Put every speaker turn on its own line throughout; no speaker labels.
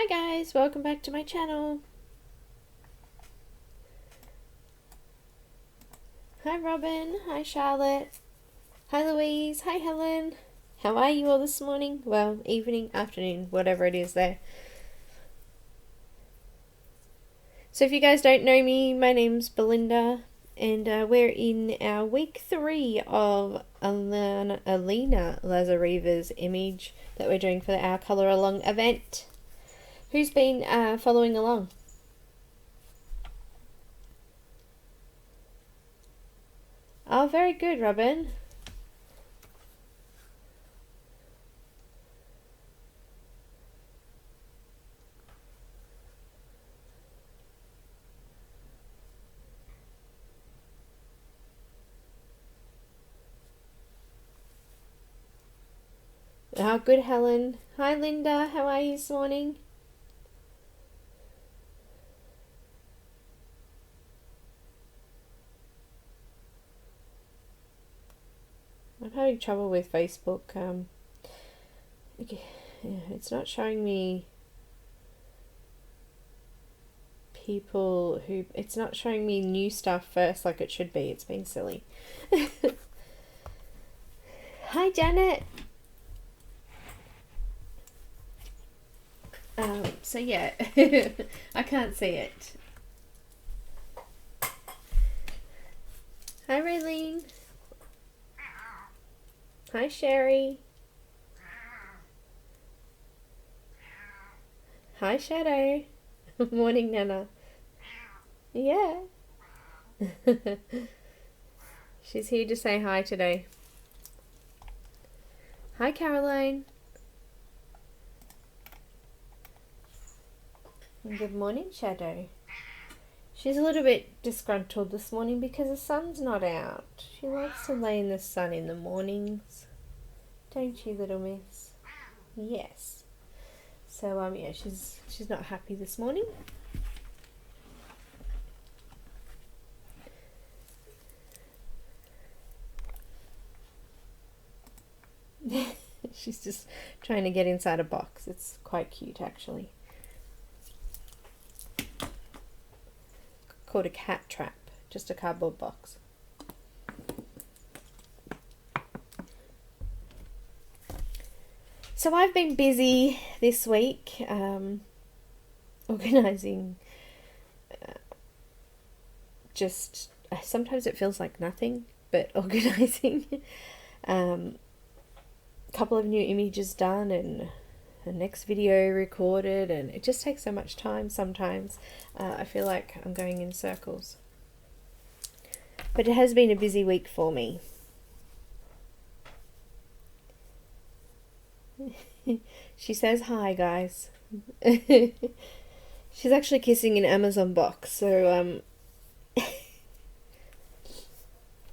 Hi guys, welcome back to my channel. Hi Robin, hi Charlotte, hi Louise, hi Helen. How are you all this morning? Well, evening, afternoon, whatever it is there. So if you guys don't know me, my name's Belinda and we're in our week 3 of Alena Lazareva's image that we're doing for our Colour Along event. Who's been following along? Oh, very good, Robin. Oh, good, Helen. Hi, Linda. How are you this morning? I'm having trouble with Facebook. It's not showing me people who... It's not showing me new stuff first like it should be. It's been silly. Hi, Janet. So yeah, I can't see it. Hi, Raylene. Hi, Sherry. Hi, Shadow. Morning, Nana. Yeah. She's here to say hi today. Hi, Caroline. And good morning, Shadow. She's a little bit disgruntled this morning because the sun's not out. She likes to lay in the sun in the mornings. Don't you, little miss? Yes. So, yeah, she's not happy this morning. She's just trying to get inside a box. It's quite cute, actually. Called a cat trap. Just a cardboard box. So I've been busy this week organising. Sometimes it feels like nothing, but organising. A couple of new images done and the next video recorded, and it just takes so much time sometimes. I feel like I'm going in circles. But it has been a busy week for me. She says hi, guys. She's actually kissing an Amazon box, so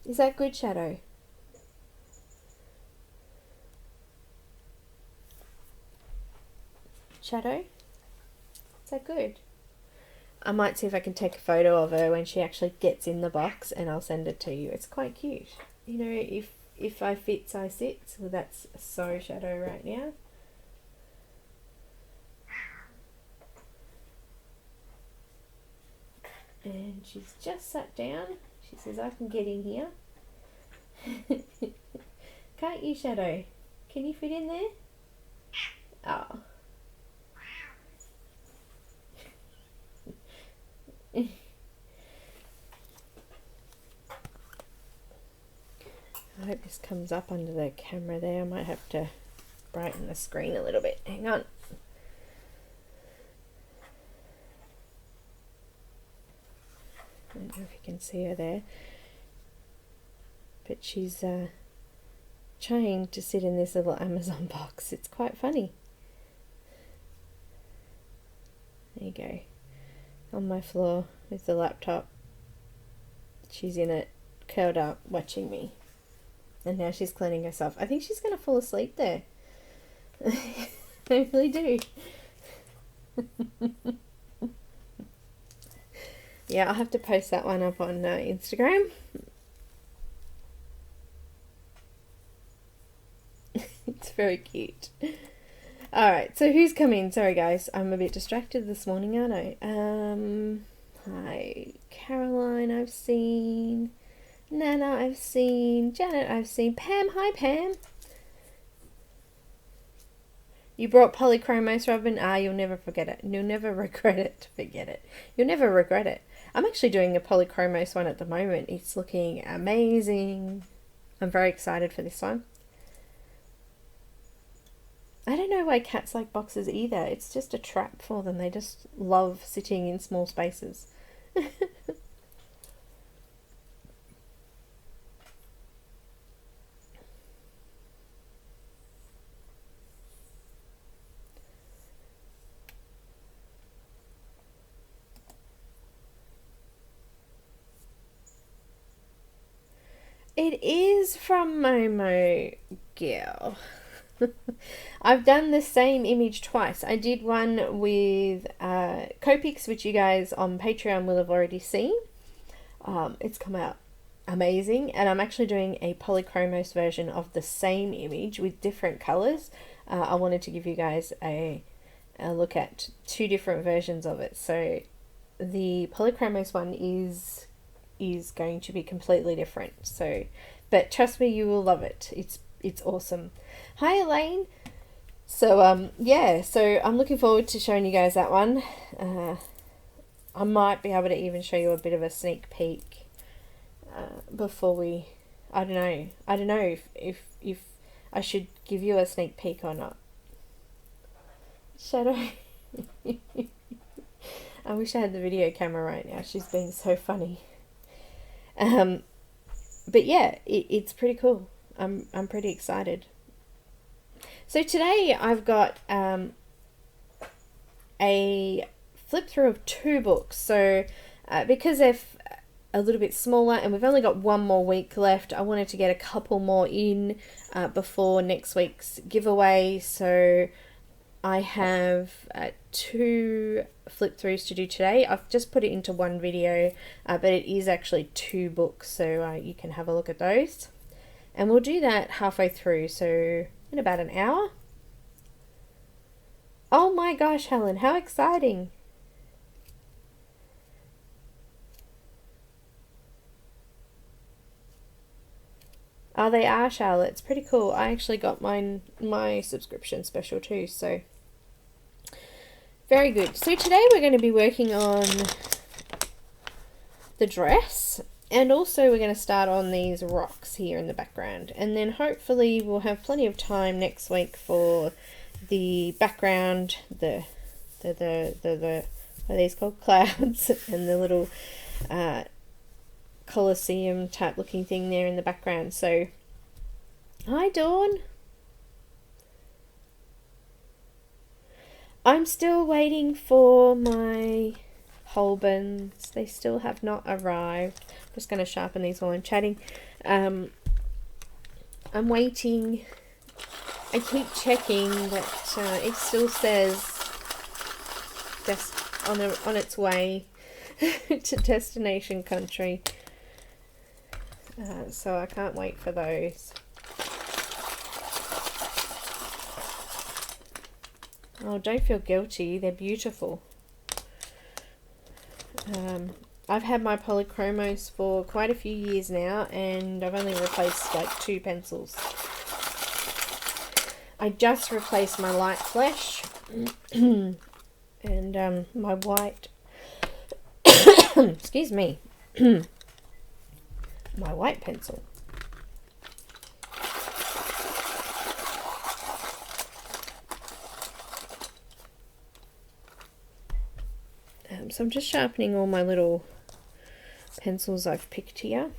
is that good, Shadow? Shadow? Is that good? I might see if I can take a photo of her when she actually gets in the box and I'll send it to you. It's quite cute. You know, if I fits, I sits. Well, that's so Shadow right now. And she's just sat down. She says, I can get in here. Can't you, Shadow? Can you fit in there? Oh. I hope this comes up under the camera there. I might have to brighten the screen a little bit. Hang on. I don't know if you can see her there. But she's trying to sit in this little Amazon box. It's quite funny. There you go. On my floor with the laptop. She's in it, curled up, watching me. And now she's cleaning herself. I think she's going to fall asleep there. I really do. Yeah, I'll have to post that one up on Instagram. It's very cute. Alright, so who's come in? Sorry guys, I'm a bit distracted this morning, aren't I? Hi, Caroline I've seen. Nana I've seen. Janet I've seen. Pam, hi Pam. You brought polychromos, Robin? You'll never forget it. You'll never regret it to forget it. You'll never regret it. I'm actually doing a polychromos one at the moment. It's looking amazing. I'm very excited for this one. I don't know why cats like boxes either. It's just a trap for them. They just love sitting in small spaces. It is from Momo Girl. I've done the same image twice. I did one with Copics, which you guys on Patreon will have already seen. It's come out amazing, and I'm actually doing a polychromos version of the same image with different colors. I wanted to give you guys a look at two different versions of it. So the polychromos one is going to be completely different. So, but trust me, you will love it. It's awesome. Hi Elaine. So yeah, so I'm looking forward to showing you guys that one. I might be able to even show you a bit of a sneak peek before we, I don't know if I should give you a sneak peek or not. Shadow. I wish I had the video camera right now. She's being so funny. But yeah, it's pretty cool. I'm pretty excited. So today I've got a flip through of two books. So because they're a little bit smaller and we've only got one more week left, I wanted to get a couple more in before next week's giveaway. So I have two flip throughs to do today. I've just put it into one video, but it is actually two books, so you can have a look at those. And we'll do that halfway through, so in about an hour. Oh my gosh, Helen, how exciting! Oh, they are, Charlotte. It's pretty cool. I actually got my subscription special too, so very good. So today we're going to be working on the dress, and also we're going to start on these rocks here in the background, and then hopefully we'll have plenty of time next week for the background, the what are these called, clouds, and the little Colosseum type looking thing there in the background. So hi Dawn. I'm still waiting for my Holbens. They still have not arrived. I'm just going to sharpen these while I'm chatting. I'm waiting. I keep checking that it still says just on its way to destination country. So I can't wait for those. Oh, don't feel guilty. They're beautiful. I've had my polychromos for quite a few years now, and I've only replaced like 2 pencils. I just replaced my light flesh and my white excuse me my white pencil. So I'm just sharpening all my little pencils I've picked here.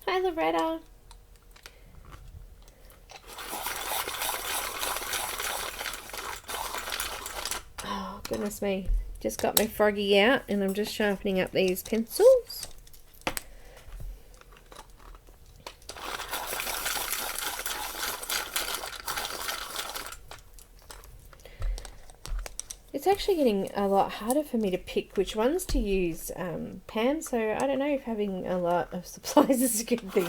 Hi Loretta. Oh goodness me, just got my froggy out and I'm just sharpening up these pencils. It's actually getting a lot harder for me to pick which ones to use, Pam, so I don't know if having a lot of supplies is a good thing.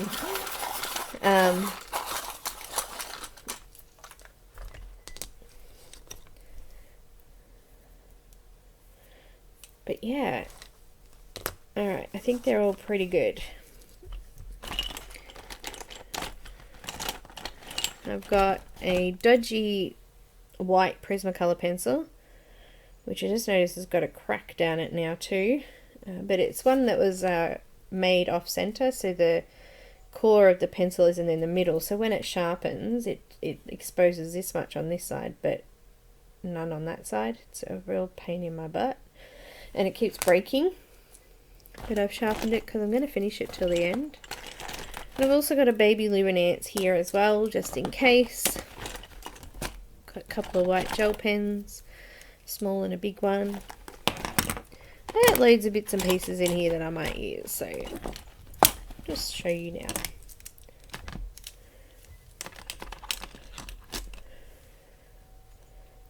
But yeah, alright, I think they're all pretty good. I've got a dodgy white Prismacolor pencil, which I just noticed has got a crack down it now too, but it's one that was made off center, so the core of the pencil isn't in the middle, so when it sharpens it exposes this much on this side but none on that side. It's a real pain in my butt and it keeps breaking, but I've sharpened it because I'm going to finish it till the end. And I've also got a baby Luminance here as well, just in case. Got a couple of white gel pens, small and a big one. I got loads of bits and pieces in here that I might use, so I'll just show you now.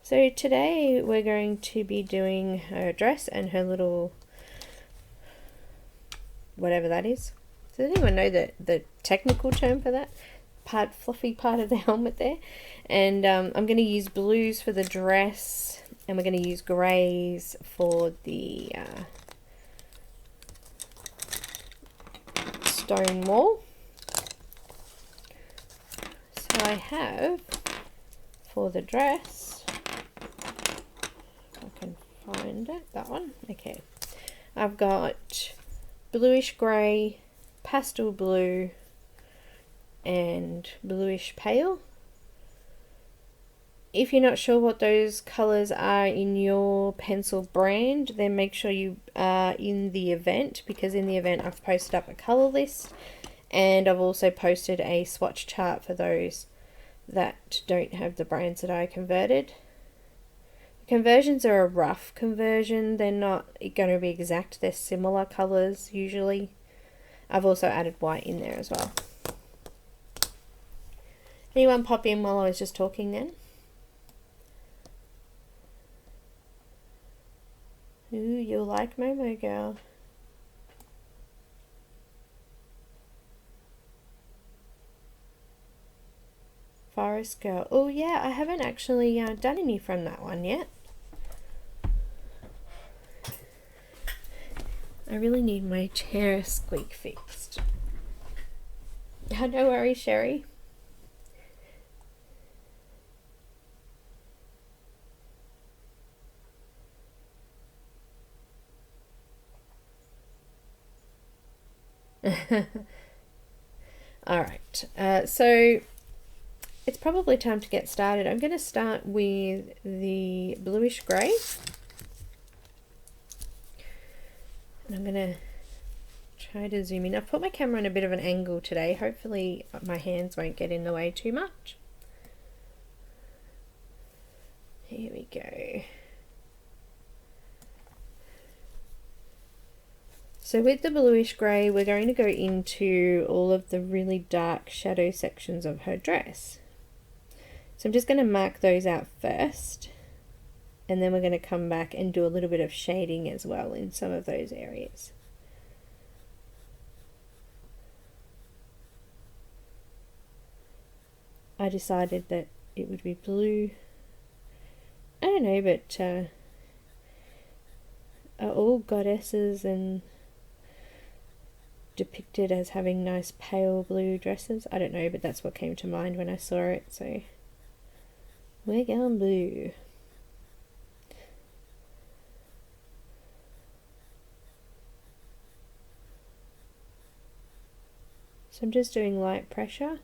So today we're going to be doing her dress and her little, whatever that is. Does anyone know the technical term for that? Fluffy part of the helmet there. And I'm going to use blues for the dress, and we're going to use greys for the stone wall. So I have, for the dress, if I can find it, that one, okay. I've got bluish grey, pastel blue, and bluish pale. If you're not sure what those colours are in your pencil brand, then make sure you are in the event, because in the event I've posted up a colour list, and I've also posted a swatch chart for those that don't have the brands that I converted. Conversions are a rough conversion, they're not going to be exact, they're similar colours usually. I've also added white in there as well. Anyone pop in while I was just talking then? Ooh, you'll like Momo Girl. Forest Girl. Oh yeah, I haven't actually done any from that one yet. I really need my chair squeak fixed. No worries, Sherry. Alright, so it's probably time to get started. I'm going to start with the bluish grey. And I'm going to try to zoom in. I've put my camera on a bit of an angle today. Hopefully my hands won't get in the way too much. Here we go. So with the bluish grey, we're going to go into all of the really dark shadow sections of her dress. So I'm just going to mark those out first, and then we're going to come back and do a little bit of shading as well in some of those areas. I decided that it would be blue. I don't know, but are all goddesses and depicted as having nice pale blue dresses? I don't know, but that's what came to mind when I saw it, so we're going blue. So I'm just doing light pressure.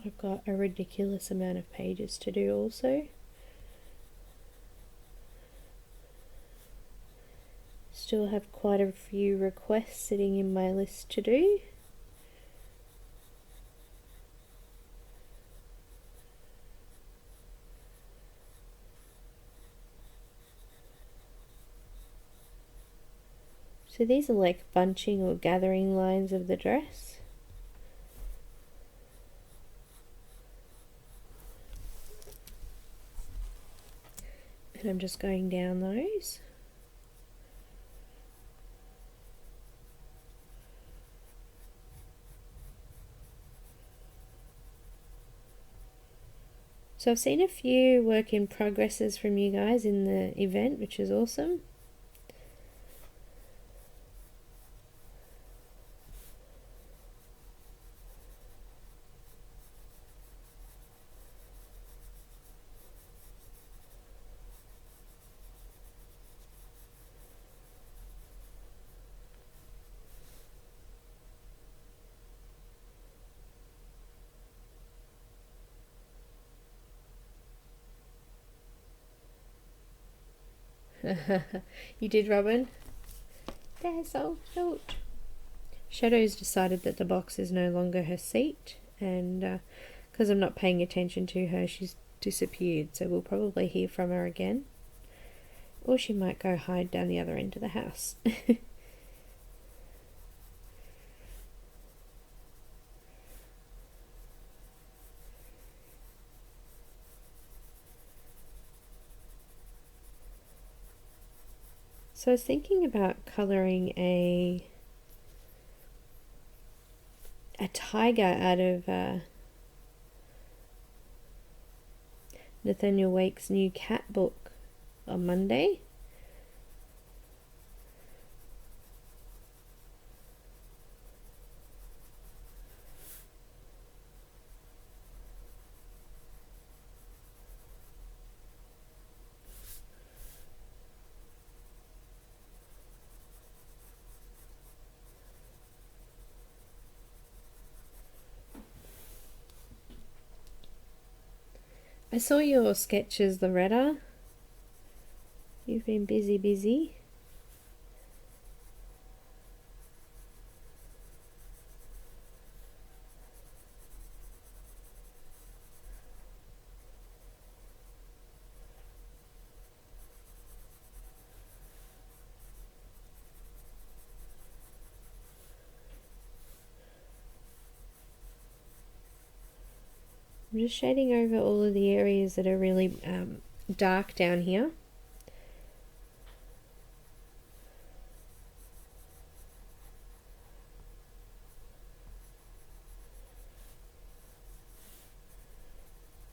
I've got a ridiculous amount of pages to do also. Still have quite a few requests sitting in my list to do. So these are like bunching or gathering lines of the dress. And I'm just going down those. So I've seen a few work in progresses from you guys in the event, which is awesome. You did, Robin? They're so cute. Shadow's decided that the box is no longer her seat, and because I'm not paying attention to her, she's disappeared, so we'll probably hear from her again. Or she might go hide down the other end of the house. So I was thinking about colouring a tiger out of Nathaniel Wake's new cat book on Monday. I saw your sketches, Loretta. You've been busy. I'm just shading over all of the areas that are really dark down here.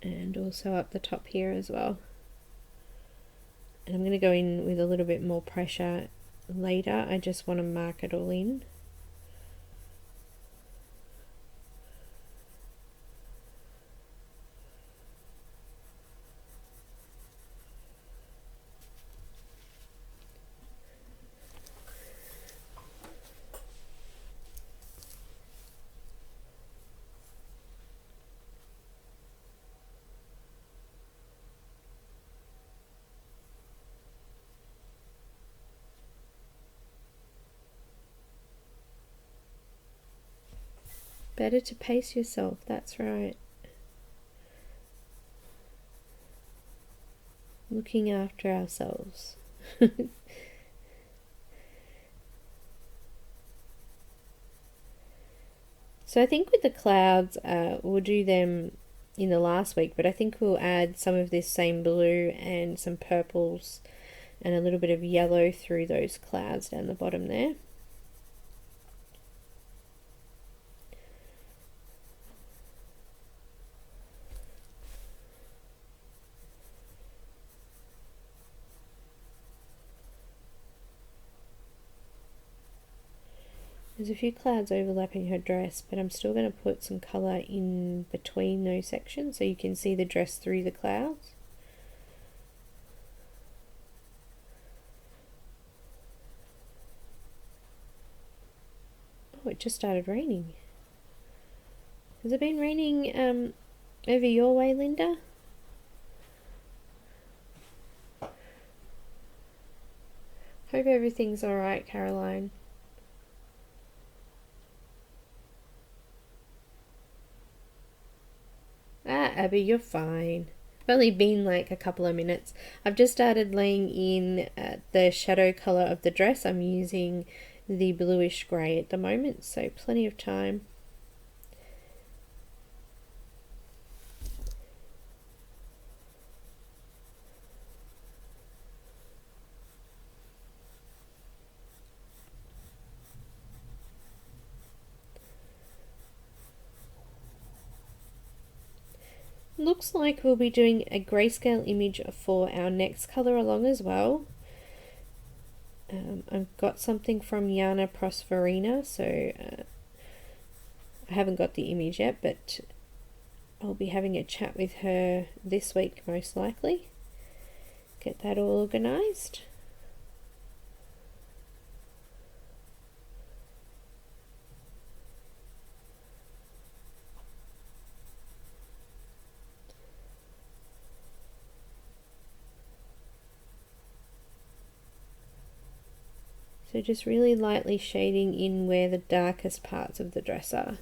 And also up the top here as well. And I'm going to go in with a little bit more pressure later. I just want to mark it all in. Better to pace yourself, that's right. Looking after ourselves. So I think with the clouds, we'll do them in the last week, but I think we'll add some of this same blue and some purples and a little bit of yellow through those clouds down the bottom there. There's a few clouds overlapping her dress, but I'm still going to put some colour in between those sections so you can see the dress through the clouds. Oh, it just started raining. Has it been raining over your way, Linda? Hope everything's alright, Caroline. Ah, Abby, you're fine. It's only been like a couple of minutes. I've just started laying in the shadow colour of the dress. I'm using the bluish grey at the moment, so plenty of time. Looks like we'll be doing a grayscale image for our next colour along as well. I've got something from Yana Prosperina, so I haven't got the image yet, but I'll be having a chat with her this week most likely. Get that all organised. So just really lightly shading in where the darkest parts of the dress are.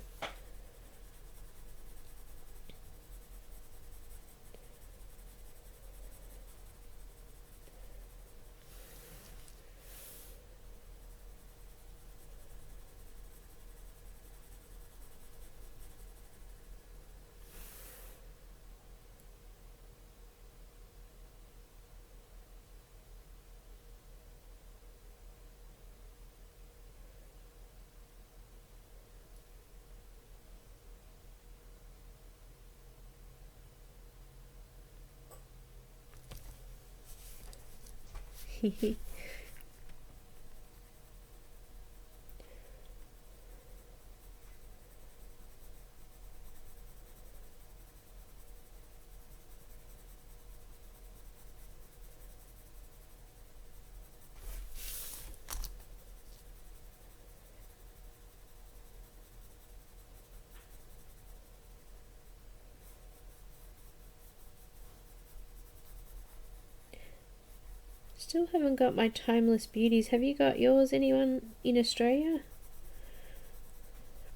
Still haven't got my Timeless Beauties. Have you got yours, anyone in Australia?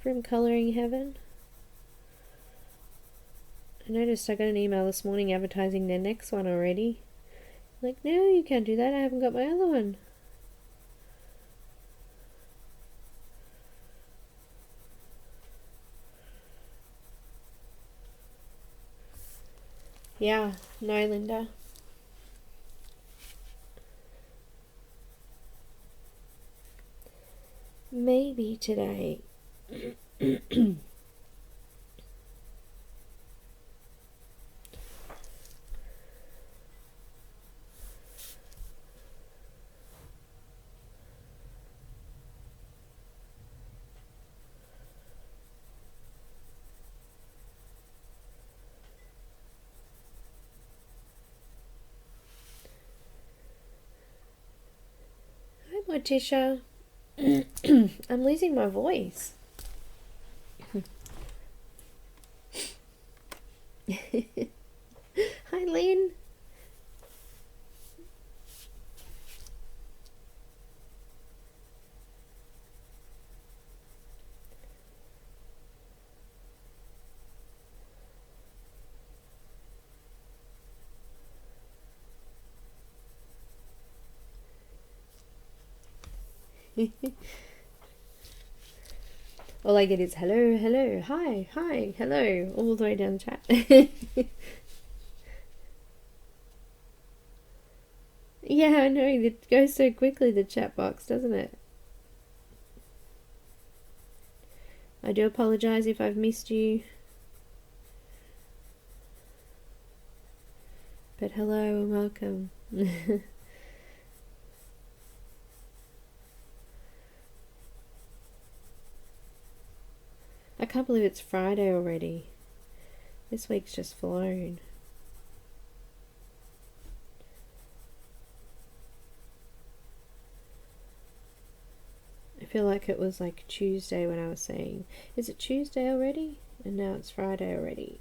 From Colouring Heaven? I noticed I got an email this morning advertising their next one already. Like, no, you can't do that. I haven't got my other one. Yeah, no, Linda. Maybe today. Hi, Morticia. I'm losing my voice. Hi, Lynn. All I get is hello, hello, hi, hi, hello, all the way down the chat. Yeah, I know, it goes so quickly, the chat box, doesn't it? I do apologise if I've missed you. But hello and welcome. I can't believe it's Friday already. This week's just flown. I feel like it was like Tuesday when I was saying, is it Tuesday already? And now it's Friday already.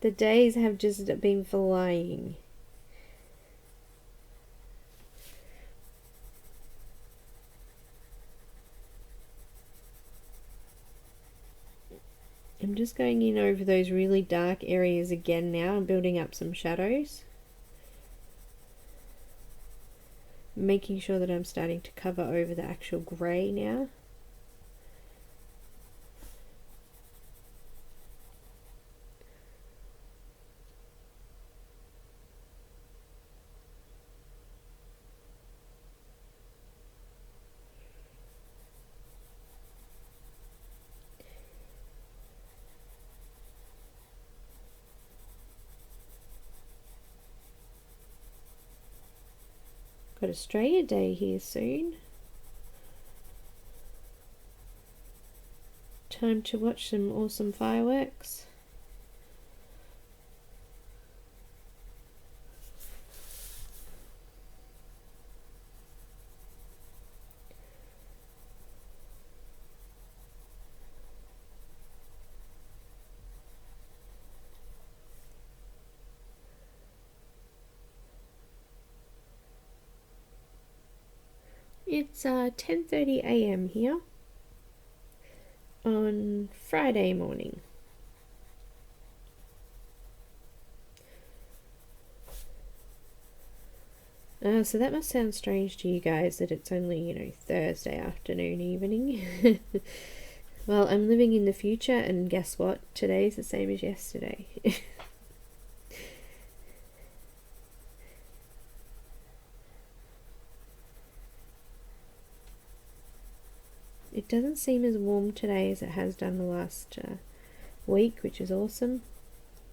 The days have just been flying. I'm just going in over those really dark areas again now and building up some shadows. making sure that I'm starting to cover over the actual grey now. Got Australia Day here soon. Time to watch some awesome fireworks. It's 10:30 a.m. here on Friday morning. So that must sound strange to you guys that it's only, you know, Thursday afternoon, evening. Well, I'm living in the future, and guess what? Today's the same as yesterday. It doesn't seem as warm today as it has done the last week, which is awesome.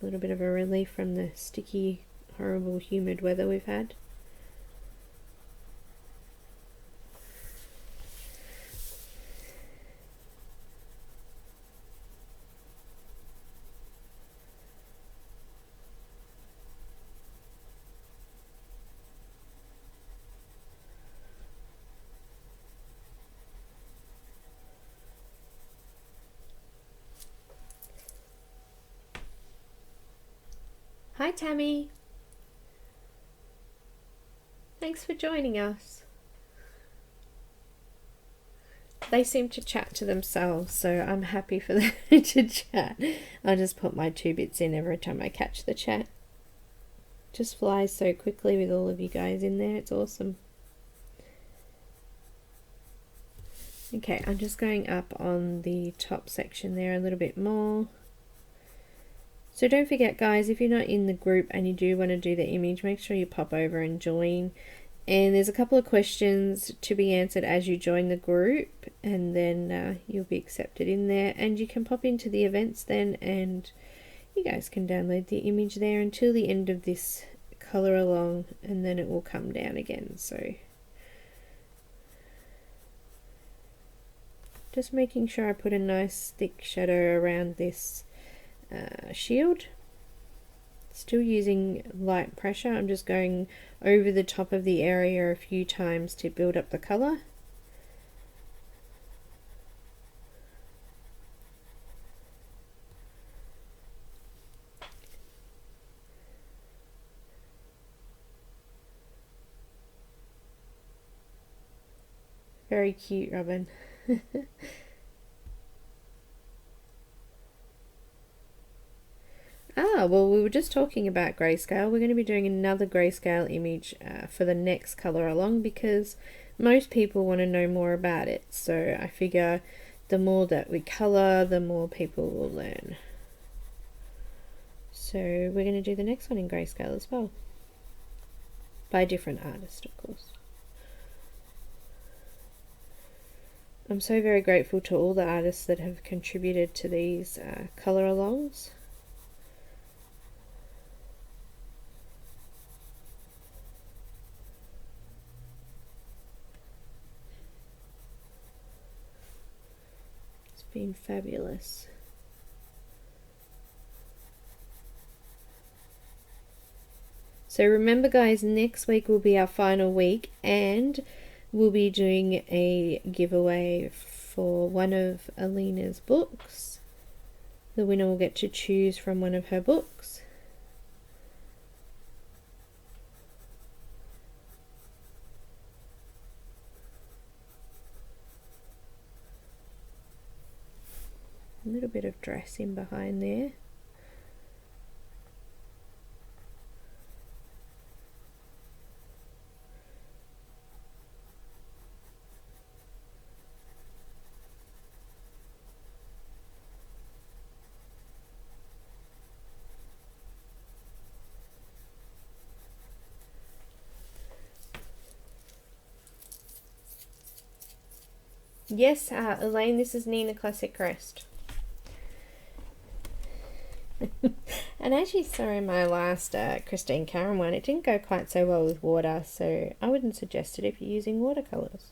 A little bit of a relief from the sticky, horrible, humid weather we've had. Hi Tammy! Thanks for joining us. They seem to chat to themselves, so I'm happy for them to chat. I'll just put my 2 bits in every time I catch the chat. Just flies so quickly with all of you guys in there, it's awesome. Okay, I'm just going up on the top section there a little bit more. So don't forget guys, if you're not in the group and you do want to do the image, make sure you pop over and join. And there's a couple of questions to be answered as you join the group, and then you'll be accepted in there, and you can pop into the events then, and you guys can download the image there until the end of this color along, and then it will come down again. So just making sure I put a nice thick shadow around this shield. Still using light pressure. I'm just going over the top of the area a few times to build up the color. Very cute, Robin. Well, we were just talking about grayscale. We're going to be doing another grayscale image for the next color along, because most people want to know more about it. So I figure the more that we color, the more people will learn. So we're going to do the next one in grayscale as well, by a different artist, of course. I'm so very grateful to all the artists that have contributed to these color alongs. Been fabulous. So remember guys, next week will be our final week, and we'll be doing a giveaway for one of Alena's books. The winner will get to choose from one of her books. A little bit of dress in behind there. Yes, Elaine, this is Neenah Classic Crest. And as you saw in my last Christine Caran one, it didn't go quite so well with water, so I wouldn't suggest it if you're using watercolours.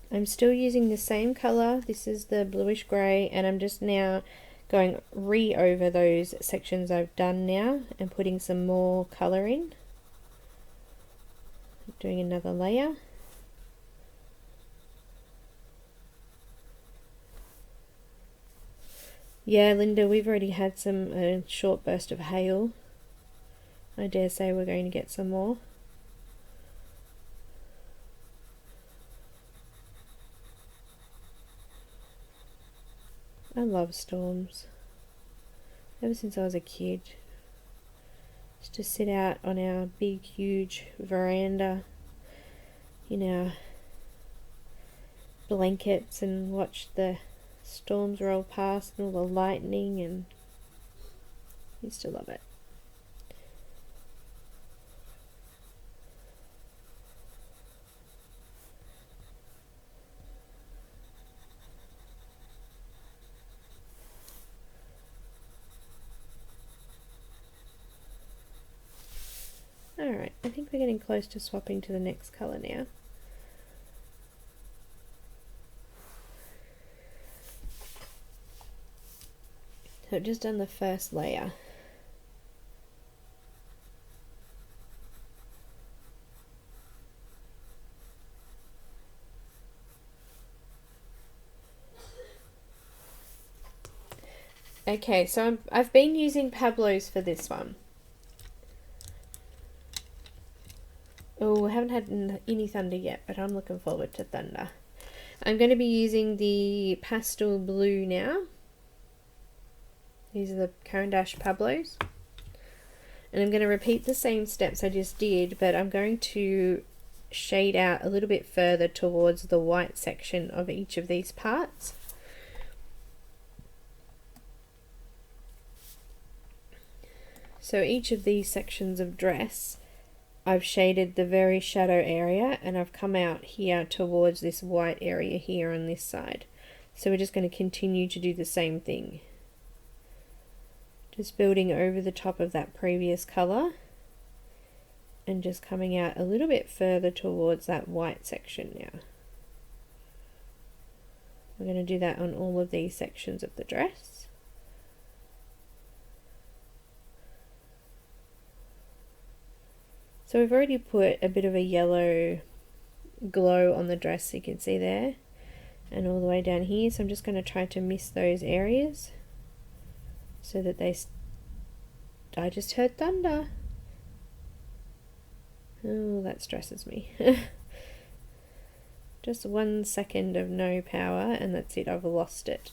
I'm still using the same colour. This is the bluish grey, and I'm just now going over those sections I've done now and putting some more colour in. Doing another layer. Yeah, Linda, we've already had some short burst of hail. I dare say we're going to get some more. I love storms. Ever since I was a kid. Just to sit out on our big, huge veranda in our blankets and watch the storms roll past and all the lightning, and used to love it. Alright, I think we're getting close to swapping to the next colour now. So I've just done the first layer. Okay, so I've been using Pablo's for this one. Oh, I haven't had any thunder yet, but I'm looking forward to thunder. I'm going to be using the pastel blue now. These are the Caran Pablo's. And I'm going to repeat the same steps I just did, but I'm going to shade out a little bit further towards the white section of each of these parts. So each of these sections of dress, I've shaded the very shadow area, and I've come out here towards this white area here on this side. So we're just going to continue to do the same thing. Just building over the top of that previous colour and just coming out a little bit further towards that white section now. We're going to do that on all of these sections of the dress. So we've already put a bit of a yellow glow on the dress, so you can see there, and all the way down here. So I'm just going to try to miss those areas so that I just heard thunder. Oh, that stresses me. Just 1 second of no power and that's it, I've lost it.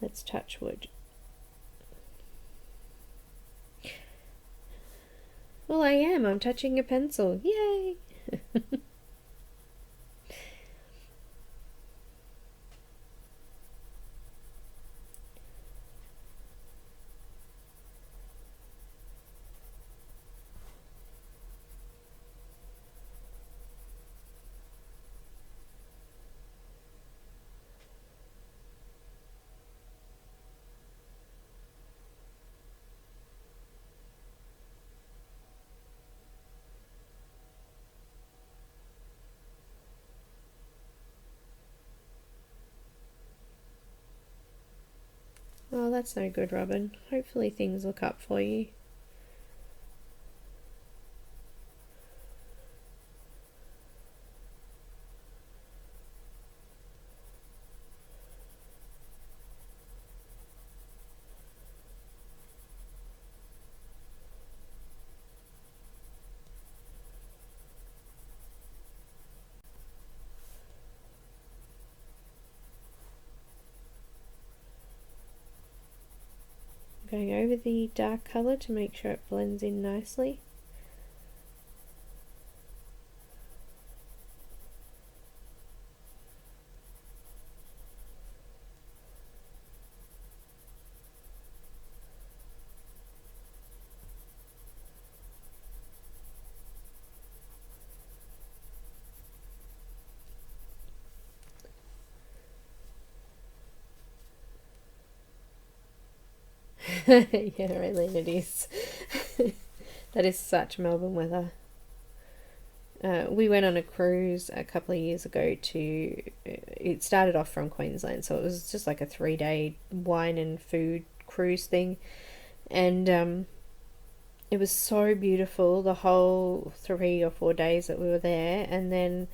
Let's touch wood. Well, I'm touching a pencil. Yay! Oh, that's no good, Robin. Hopefully things look up for you. going over the dark colour to make sure it blends in nicely. Yeah, Eileen, it is. That is such Melbourne weather. We went on a cruise a couple of years ago to, it started off from Queensland, so it was just like a 3-day wine and food cruise thing, and it was so beautiful the whole 3 or 4 days that we were there. And then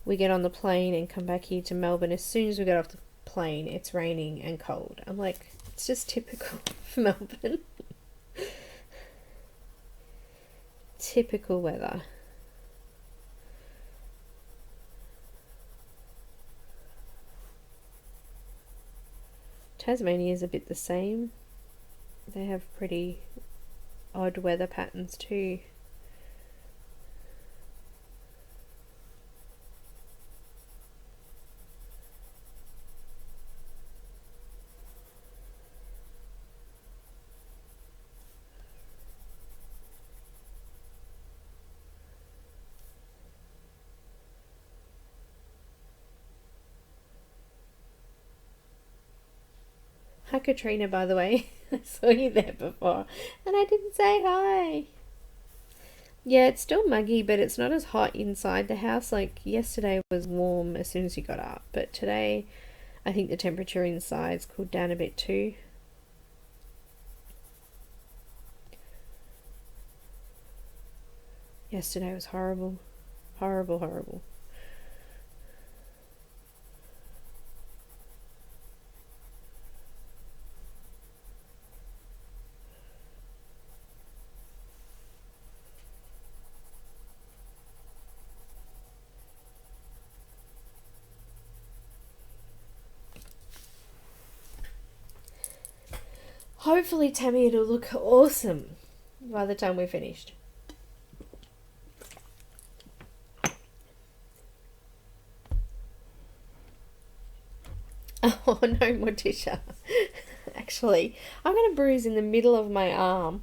we get on the plane and come back here to Melbourne. As soon as we get off the plane, it's raining and cold. I'm like, it's just typical for Melbourne. Typical weather. Tasmania is a bit the same. They have pretty odd weather patterns too. Hi Katrina, by the way. I saw you there before and I didn't say hi. Yeah, it's still muggy, but it's not as hot inside the house. Like yesterday was warm as soon as you got up, but today I think the temperature inside's cooled down a bit too. Yesterday was horrible. Horrible, horrible. Hopefully, Tammy, it'll look awesome by the time we're finished. Oh, no, Morticia. Actually, I'm going to bruise in the middle of my arm.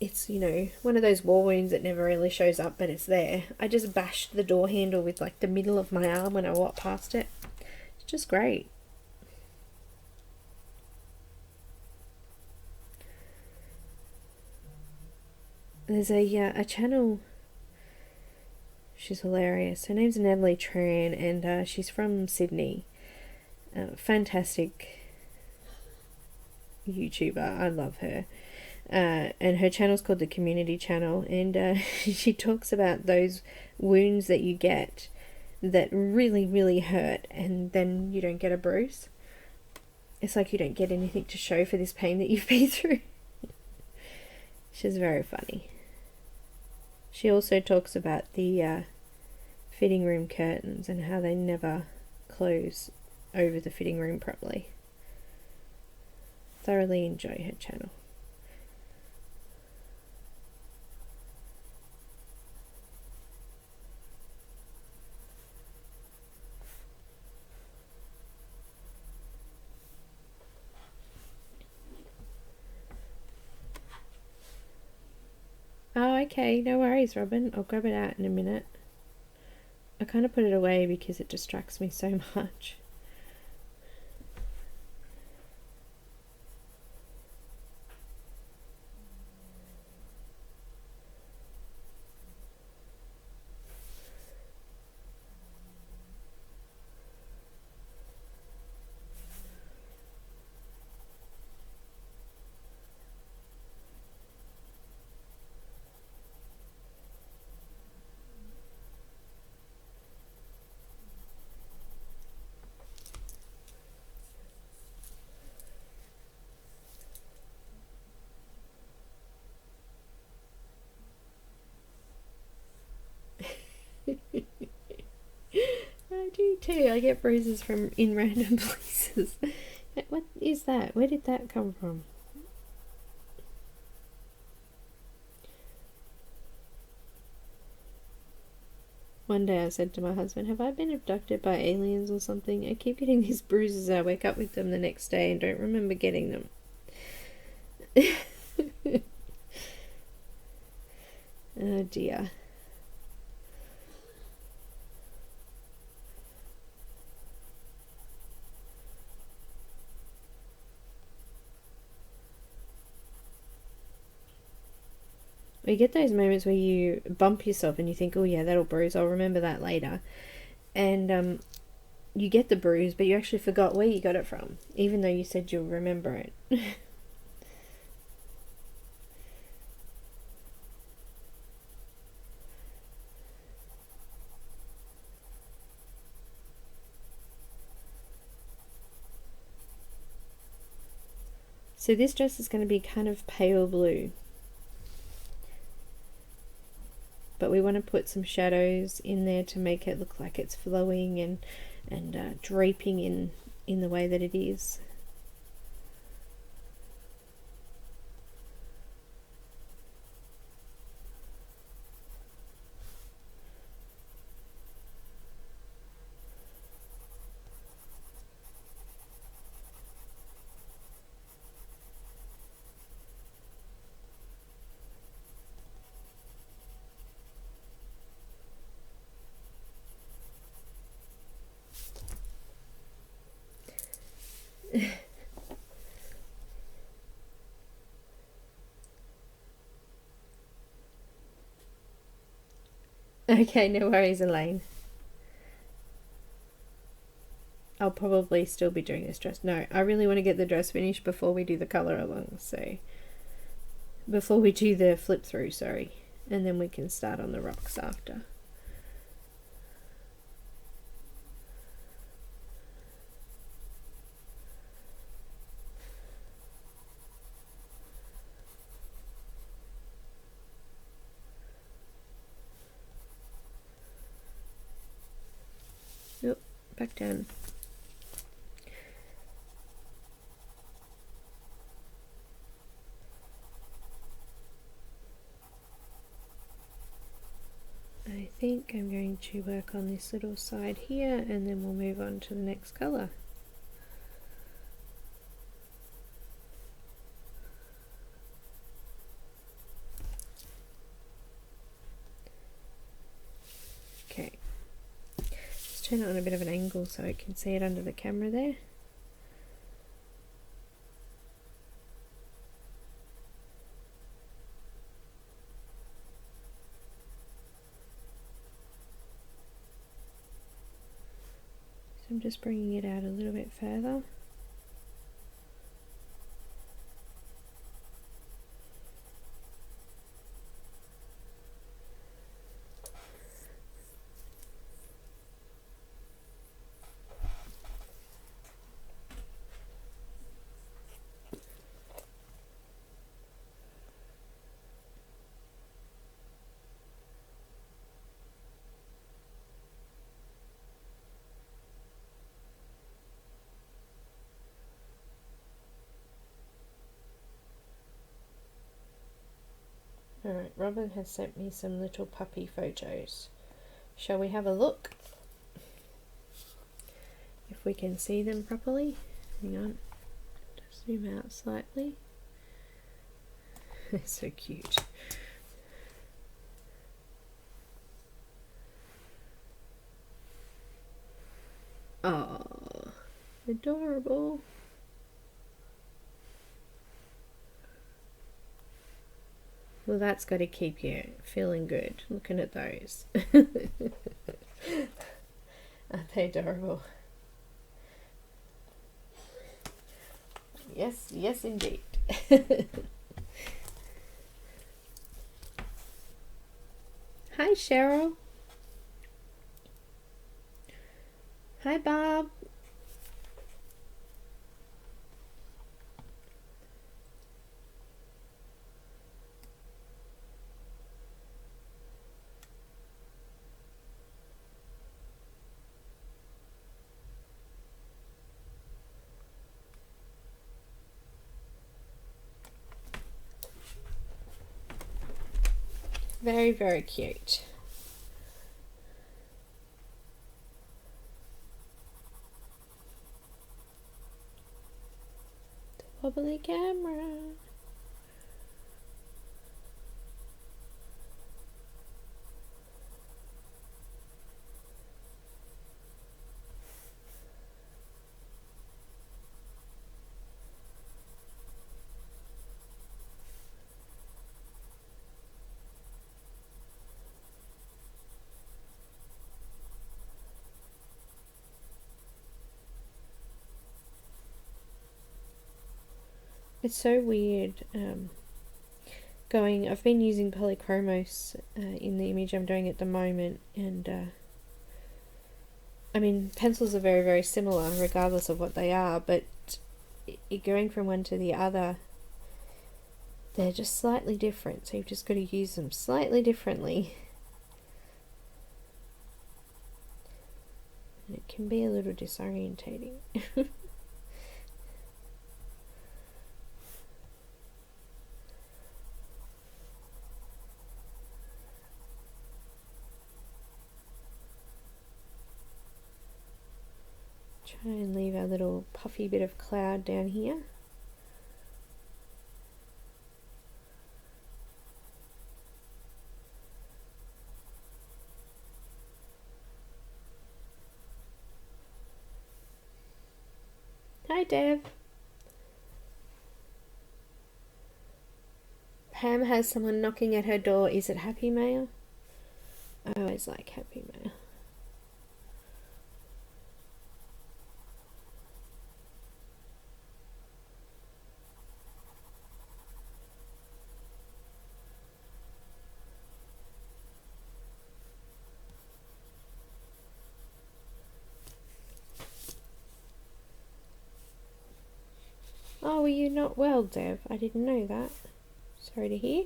It's, you know, one of those war wounds that never really shows up, but it's there. I just bashed the door handle with, like, the middle of my arm when I walked past it. It's just great. There's a channel, she's hilarious. Her name's Natalie Tran, and she's from Sydney. Fantastic YouTuber. I love her. And her channel's called the Community Channel, and she talks about those wounds that you get that really, really hurt, and then you don't get a bruise. It's like you don't get anything to show for this pain that you've been through. She's very funny. She also talks about the fitting room curtains and how they never close over the fitting room properly. Thoroughly enjoy her channel. Oh, okay, no worries, Robin. I'll grab it out in a minute. I kind of put it away because it distracts me so much. do too. I get bruises from in random places. What is that? Where did that come from? One day I said to my husband, have I been abducted by aliens or something? I keep getting these bruises. I wake up with them the next day and don't remember getting them. Oh dear. You get those moments where you bump yourself and you think, oh yeah, that'll bruise, I'll remember that later. And you get the bruise, but you actually forgot where you got it from, even though you said you'll remember it. So this dress is going to be kind of pale blue. But we want to put some shadows in there to make it look like it's flowing and draping in the way that it is. Okay, no worries, Elaine. I'll probably still be doing this dress. No, I really want to get the dress finished before we do the colour along, so before we do the flip through, sorry, and then we can start on the rocks after. Nope, back down. I think I'm going to work on this little side here and then we'll move on to the next colour. Okay, let's turn it on a bit of an angle so I can see it under the camera there. I'm just bringing it out a little bit further. Alright, Robin has sent me some little puppy photos. Shall we have a look? If we can see them properly. Hang on, just zoom out slightly. They're so cute. Oh, adorable. Well, that's got to keep you feeling good, looking at those. Aren't they adorable? Yes, yes indeed. Hi, Cheryl. Hi, Bob. Very, very cute. The wobbly camera. It's so weird I've been using polychromos in the image I'm doing at the moment, and I mean, pencils are very, very similar regardless of what they are, but going from one to the other, they're just slightly different, so you've just got to use them slightly differently. And it can be a little disorientating. Try and leave our little puffy bit of cloud down here. Hi, Dev. Pam has someone knocking at her door. Is it Happy Mail? I always like Happy Mail. Oh, were you not well, Dev? I didn't know that. Sorry to hear.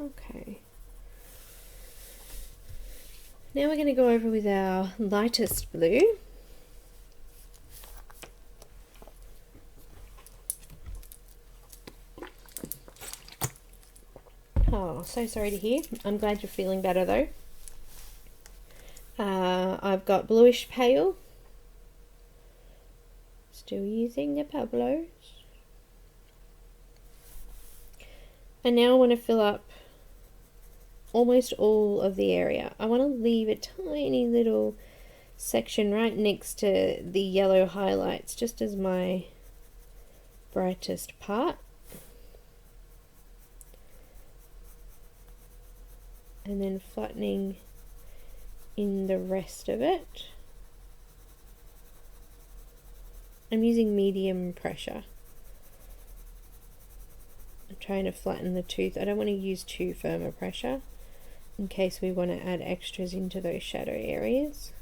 Okay. Now we're going to go over with our lightest blue. Oh, so sorry to hear. I'm glad you're feeling better though. I've got bluish pale. Still using the Pablos. And now I want to fill up almost all of the area. I want to leave a tiny little section right next to the yellow highlights just as my brightest part. And then flattening in the rest of it. I'm using medium pressure. I'm trying to flatten the tooth. I don't want to use too firm a pressure in case we want to add extras into those shadow areas.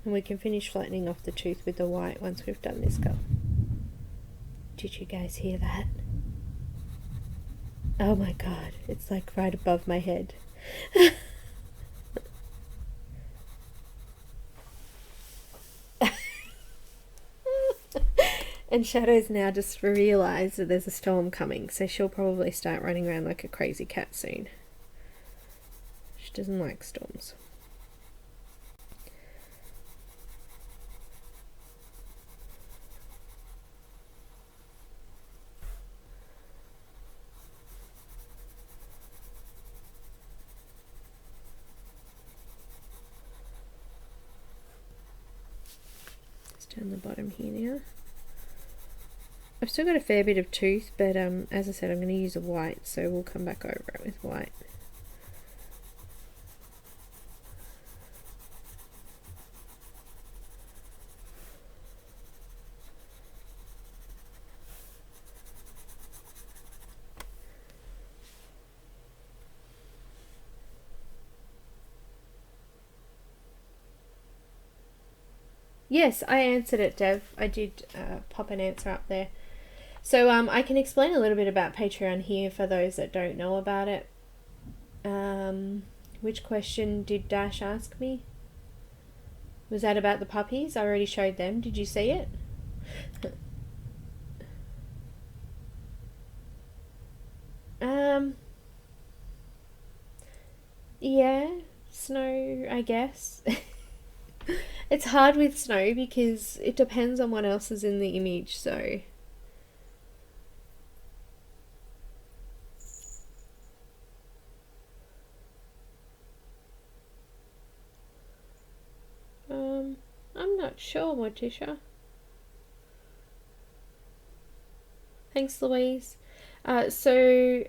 And we can finish flattening off the tooth with the white once we've done this color. Did you guys hear that? Oh my god, it's like right above my head. And Shadow's now just realised that there's a storm coming, so she'll probably start running around like a crazy cat soon. She doesn't like storms. Down the bottom here now. I've still got a fair bit of tooth, but as I said, I'm going to use a white, so we'll come back over it with white. Yes, I answered it, Dev. I did pop an answer up there. So I can explain a little bit about Patreon here for those that don't know about it. Which question did Dash ask me? Was that about the puppies? I already showed them. Did you see it? Yeah, snow, I guess. It's hard with snow because it depends on what else is in the image, so... I'm not sure, Morticia. Thanks, Louise. So...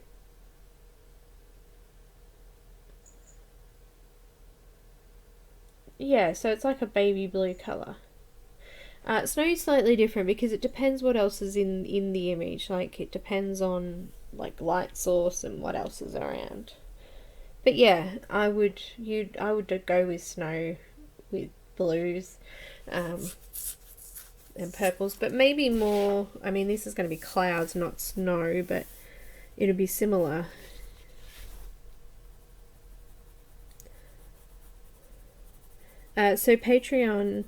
Yeah, so it's like a baby blue colour. Snow is slightly different because it depends what else is in the image. Like, it depends on, like, light source and what else is around. But yeah, I would go with snow, with blues, and purples. But maybe more, I mean, this is going to be clouds, not snow, but it'll be similar. So Patreon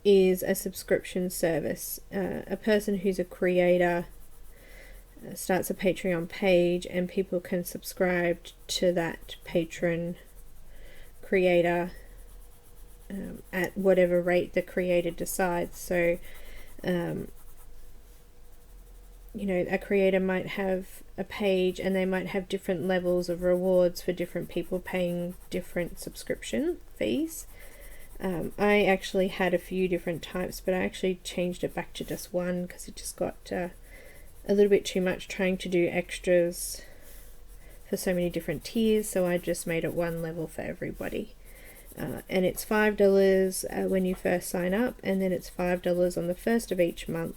is a subscription service. A person who's a creator starts a Patreon page and people can subscribe to that patron creator at whatever rate the creator decides. So you know, a creator might have a page and they might have different levels of rewards for different people paying different subscription fees. I actually had a few different types, but I actually changed it back to just one because it just got a little bit too much trying to do extras for so many different tiers, so I just made it one level for everybody. And it's $5 when you first sign up, and then it's $5 on the first of each month.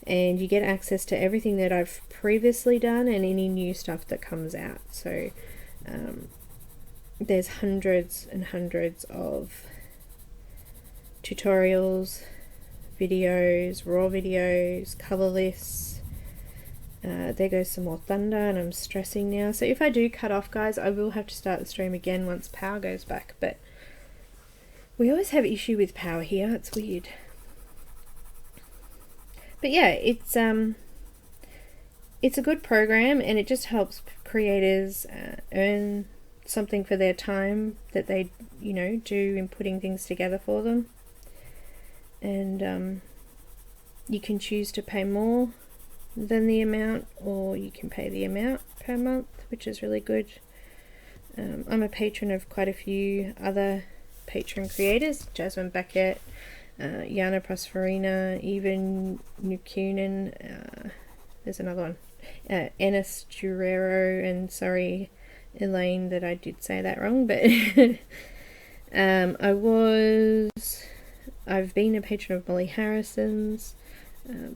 And you get access to everything that I've previously done and any new stuff that comes out. So there's hundreds and hundreds of tutorials, videos, raw videos, color lists. There goes some more thunder and I'm stressing now. So if I do cut off, guys, I will have to start the stream again once power goes back. But we always have issue with power here. It's weird. But yeah, it's a good program and it just helps creators earn something for their time that they, you know, do in putting things together for them. And you can choose to pay more than the amount, or you can pay the amount per month, which is really good. I'm a patron of quite a few other patron creators: Jasmine Beckett, Yana Prosperina, even Nukunin, there's another one, Enes Durero, and sorry Elaine that I did say that wrong, but I've been a patron of Molly Harrison's,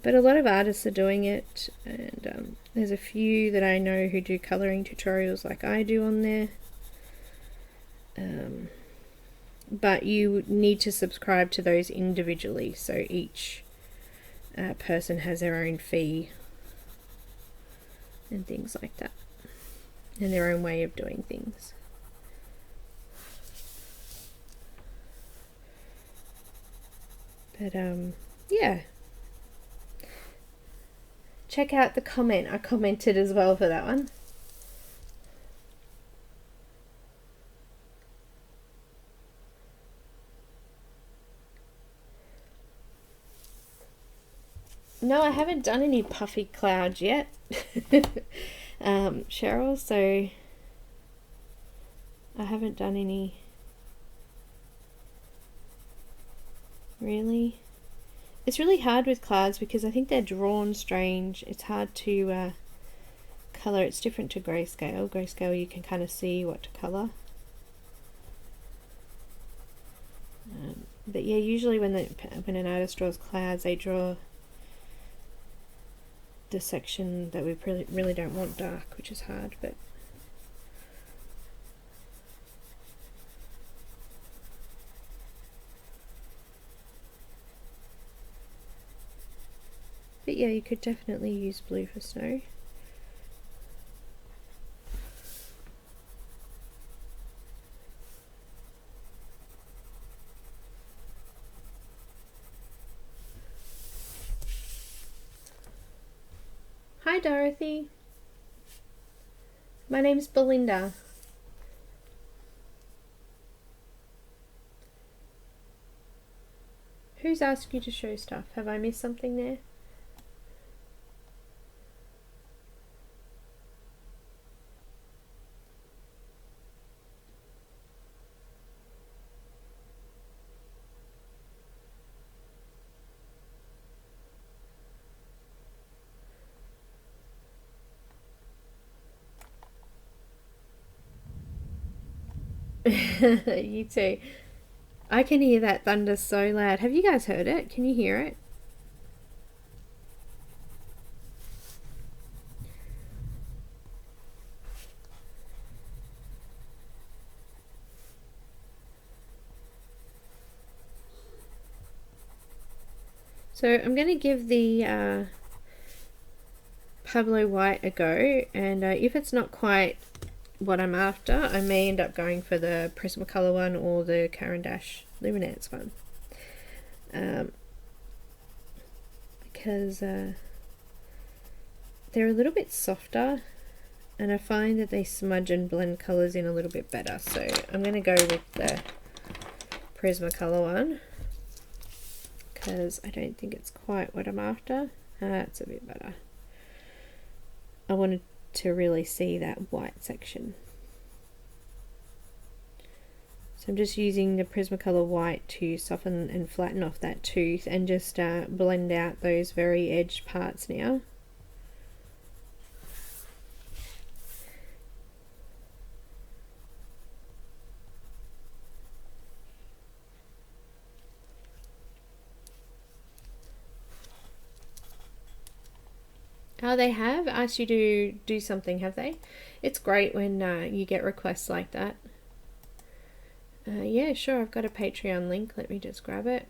but a lot of artists are doing it, and there's a few that I know who do colouring tutorials like I do on there. But you need to subscribe to those individually, so each person has their own fee and things like that, and their own way of doing things. But yeah, check out the comment. I commented as well for that one. No, I haven't done any puffy clouds yet, Cheryl, so I haven't done any, really. It's really hard with clouds because I think they're drawn strange. It's hard to colour. It's different to grayscale. Grayscale, you can kind of see what to colour. But yeah, usually when an artist draws clouds, they draw the section that we really don't want dark, which is hard. But yeah, you could definitely use blue for snow. Hi Dorothy. My name's Belinda. Who's asked you to show stuff? Have I missed something there? You too. I can hear that thunder so loud. Have you guys heard it? Can you hear it? So I'm going to give the Pablo white a go, and if it's not quite what I'm after, I may end up going for the Prismacolor one or the Caran Luminance one, because they're a little bit softer and I find that they smudge and blend colours in a little bit better. So I'm going to go with the Prismacolor one because I don't think it's quite what I'm after. That's a bit better. I wanted to really see that white section. So I'm just using the Prismacolor white to soften and flatten off that tooth and just blend out those very edged parts now. Oh, they have asked you to do something, have they? It's great when you get requests like that. Yeah, sure, I've got a Patreon link. Let me just grab it.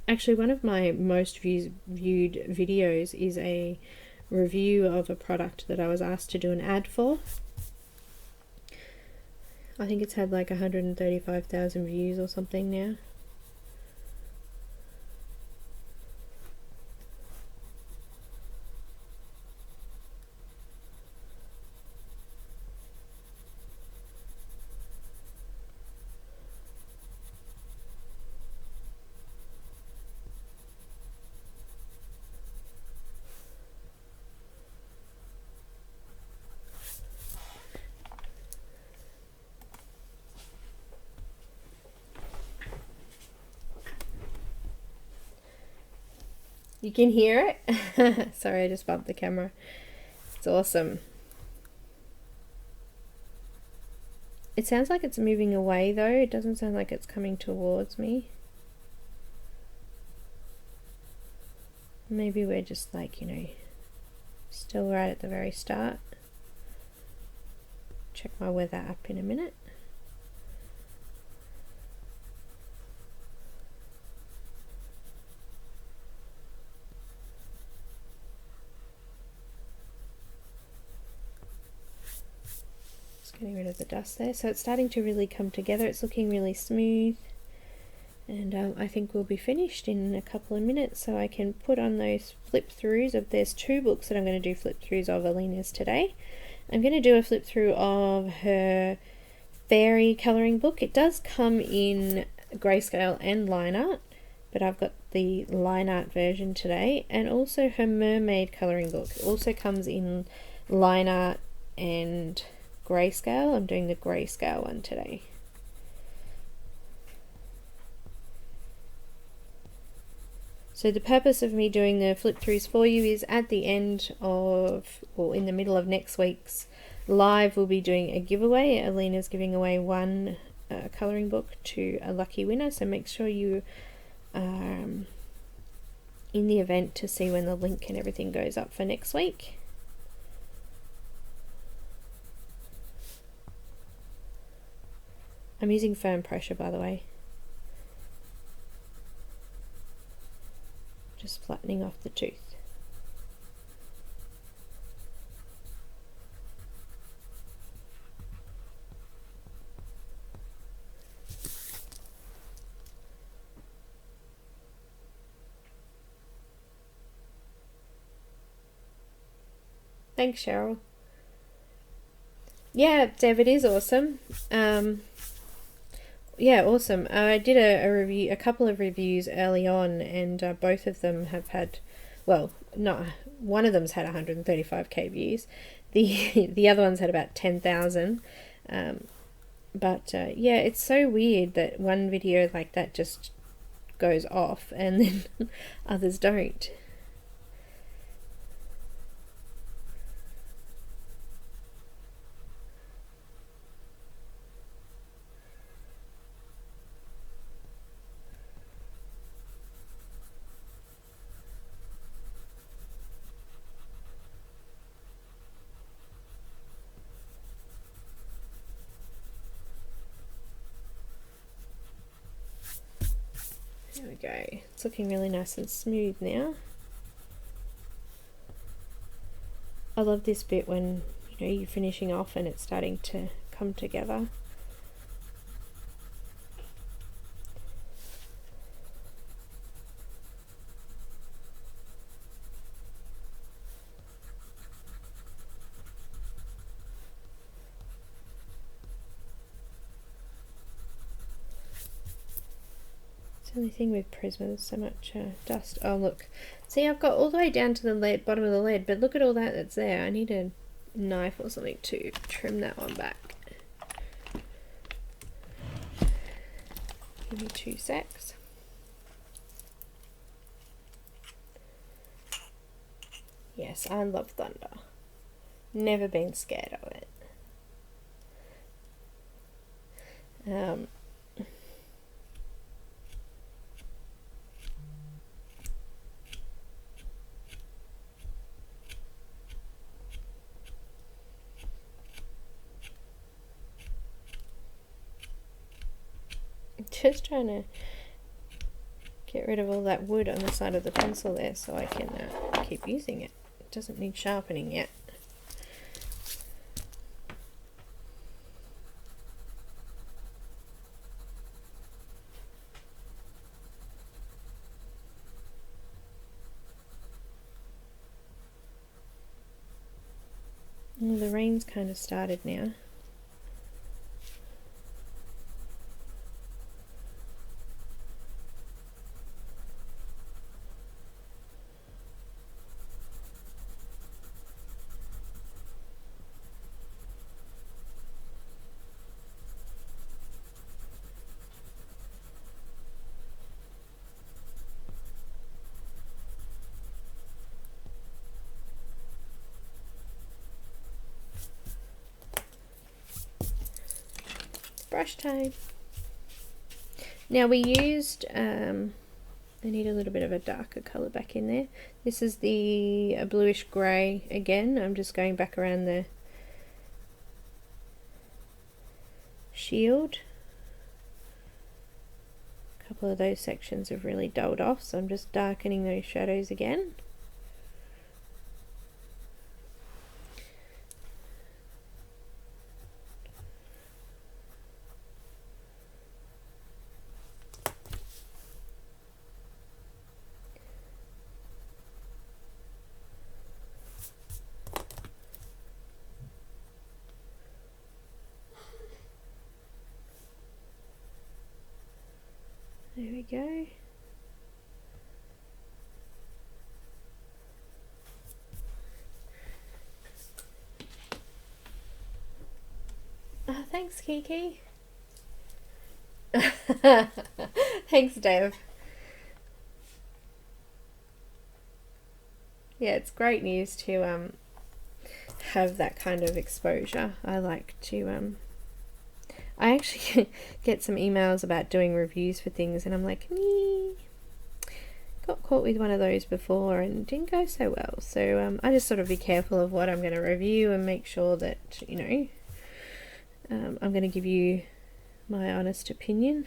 Actually, one of my most viewed videos is a review of a product that I was asked to do an ad for. I think it's had like 135,000 views or something now. You can hear it? Sorry, I just bumped the camera. It's awesome. It sounds like it's moving away though. It doesn't sound like it's coming towards me. Maybe we're just like, you know, still right at the very start. Check my weather app in a minute. Getting rid of the dust there. So it's starting to really come together. It's looking really smooth. And I think we'll be finished in a couple of minutes, so I can put on those flip throughs. There's 2 books that I'm going to do flip throughs of Alena's today. I'm going to do a flip through of her fairy colouring book. It does come in grayscale and line art, but I've got the line art version today. And also her mermaid colouring book. It also comes in line art and grayscale. I'm doing the grayscale one today. So the purpose of me doing the flip throughs for you is at the end of, or in the middle of next week's live, we'll be doing a giveaway. Alena's giving away 1 colouring book to a lucky winner, so make sure you are in the event to see when the link and everything goes up for next week. I'm using firm pressure, by the way. Just flattening off the tooth. Thanks, Cheryl. Yeah, Dev, it is awesome. Yeah, awesome. I did a couple of reviews early on, and both of them have had, well, not one of them's had 135k views. The other one's had about 10,000. But yeah, it's so weird that one video like that just goes off and then others don't. There we go. It's looking really nice and smooth now. I love this bit when, you know, you're finishing off and it's starting to come together. Only thing with Prisma, there's so much dust. Oh look, see, I've got all the way down to the lead, bottom of the lead, but look at all that that's there. I need a knife or something to trim that one back. Give me 2 secs. Yes, I love thunder. Never been scared of it. Just trying to get rid of all that wood on the side of the pencil there so I can keep using it. It doesn't need sharpening yet. Well, the rain's kind of started now. Brush time. Now we used, I need a little bit of a darker colour back in there. This is the bluish grey again. I'm just going back around the shield. A couple of those sections have really dulled off, so I'm just darkening those shadows again. go. Oh, thanks, Kiki. Thanks, Dave. Yeah, it's great news to have that kind of exposure. I like to I actually get some emails about doing reviews for things, and I'm like, got caught with one of those before and didn't go so well. So I just sort of be careful of what I'm going to review and make sure that, you know, I'm going to give you my honest opinion.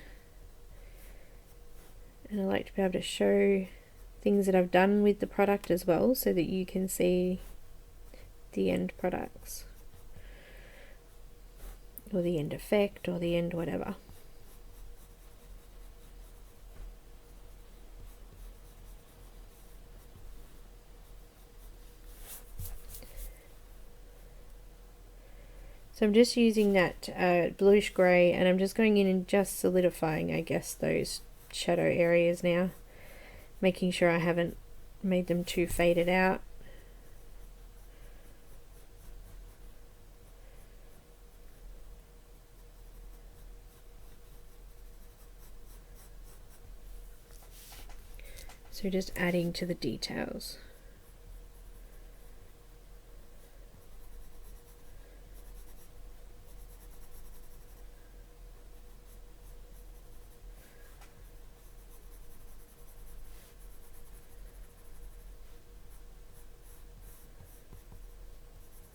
And I like to be able to show things that I've done with the product as well, so that you can see the end products, or the end effect, or the end whatever. So I'm just using that bluish grey, and I'm just going in and just solidifying, I guess, those shadow areas now, making sure I haven't made them too faded out. So just adding to the details.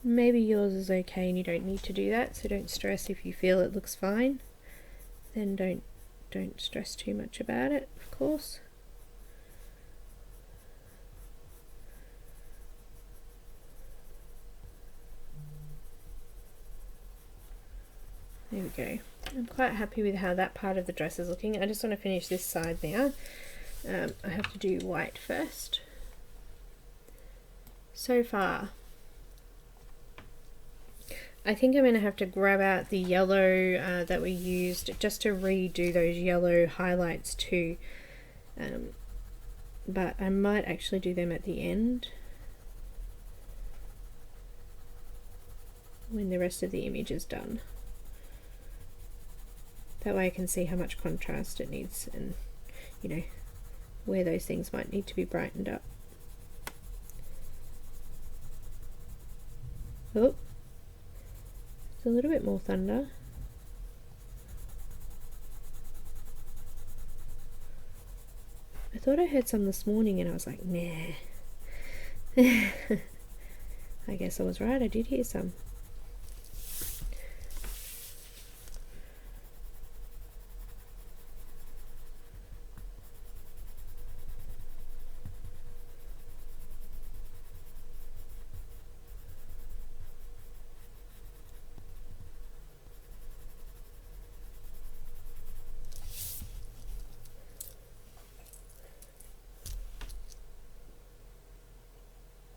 Maybe yours is okay and you don't need to do that, so don't stress. If you feel it looks fine, then don't stress too much about it, of course. There we go. I'm quite happy with how that part of the dress is looking. I just want to finish this side now. I have to do white first. So far, I think I'm going to have to grab out the yellow that we used just to redo those yellow highlights too. But I might actually do them at the end, when the rest of the image is done. That way I can see how much contrast it needs, and, you know, where those things might need to be brightened up. Oh, it's a little bit more thunder. I thought I heard some this morning and I was like, nah. I guess I was right, I did hear some.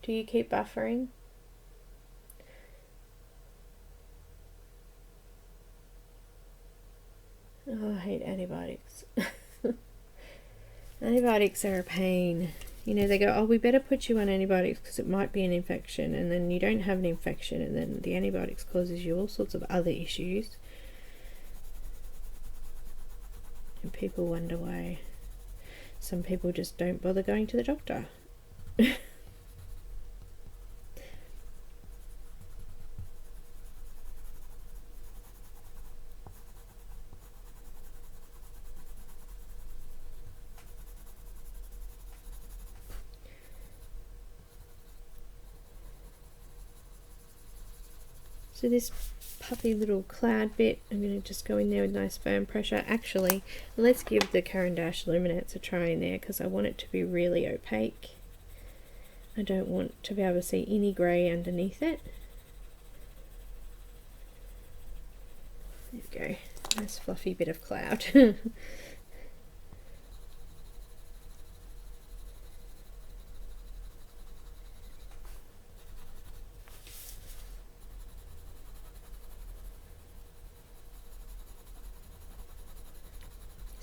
Do you keep buffering? Oh, I hate antibiotics. Antibiotics are a pain. You know, they go, oh, we better put you on antibiotics because it might be an infection, and then you don't have an infection, and then the antibiotics causes you all sorts of other issues. And people wonder why some people just don't bother going to the doctor. So this puffy little cloud bit, I'm going to just go in there with nice firm pressure. Actually, let's give the Caran Luminance a try in there, because I want it to be really opaque. I don't want to be able to see any grey underneath it. There we go, nice fluffy bit of cloud.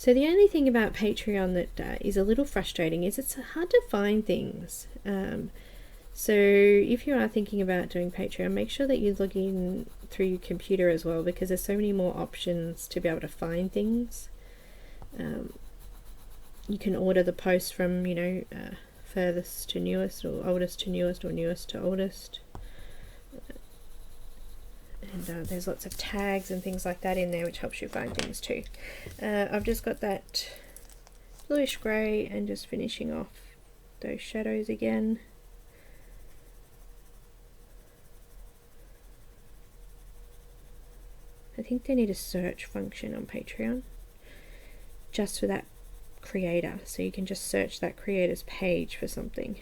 So the only thing about Patreon that is a little frustrating is it's hard to find things. So if you are thinking about doing Patreon, make sure that you log in through your computer as well, because there's so many more options to be able to find things. You can order the post from, you know, furthest to newest, or oldest to newest, or newest to oldest. And there's lots of tags and things like that in there, which helps you find things too. I've just got that bluish grey and just finishing off those shadows again. I think they need a search function on Patreon just for that creator, so you can just search that creator's page for something.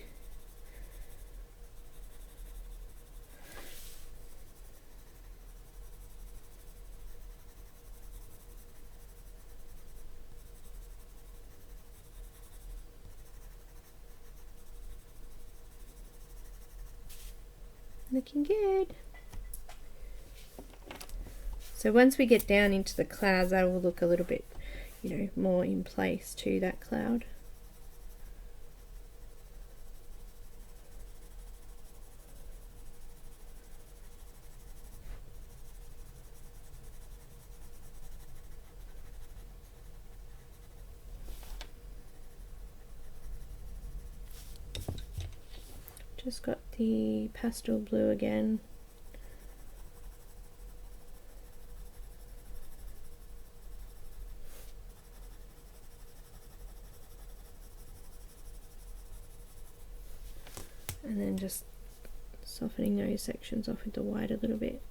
Looking good. So once we get down into the clouds, I will look a little bit, you know, more in place to that cloud. Just got the pastel blue again. And then just softening those sections off with the white a little bit.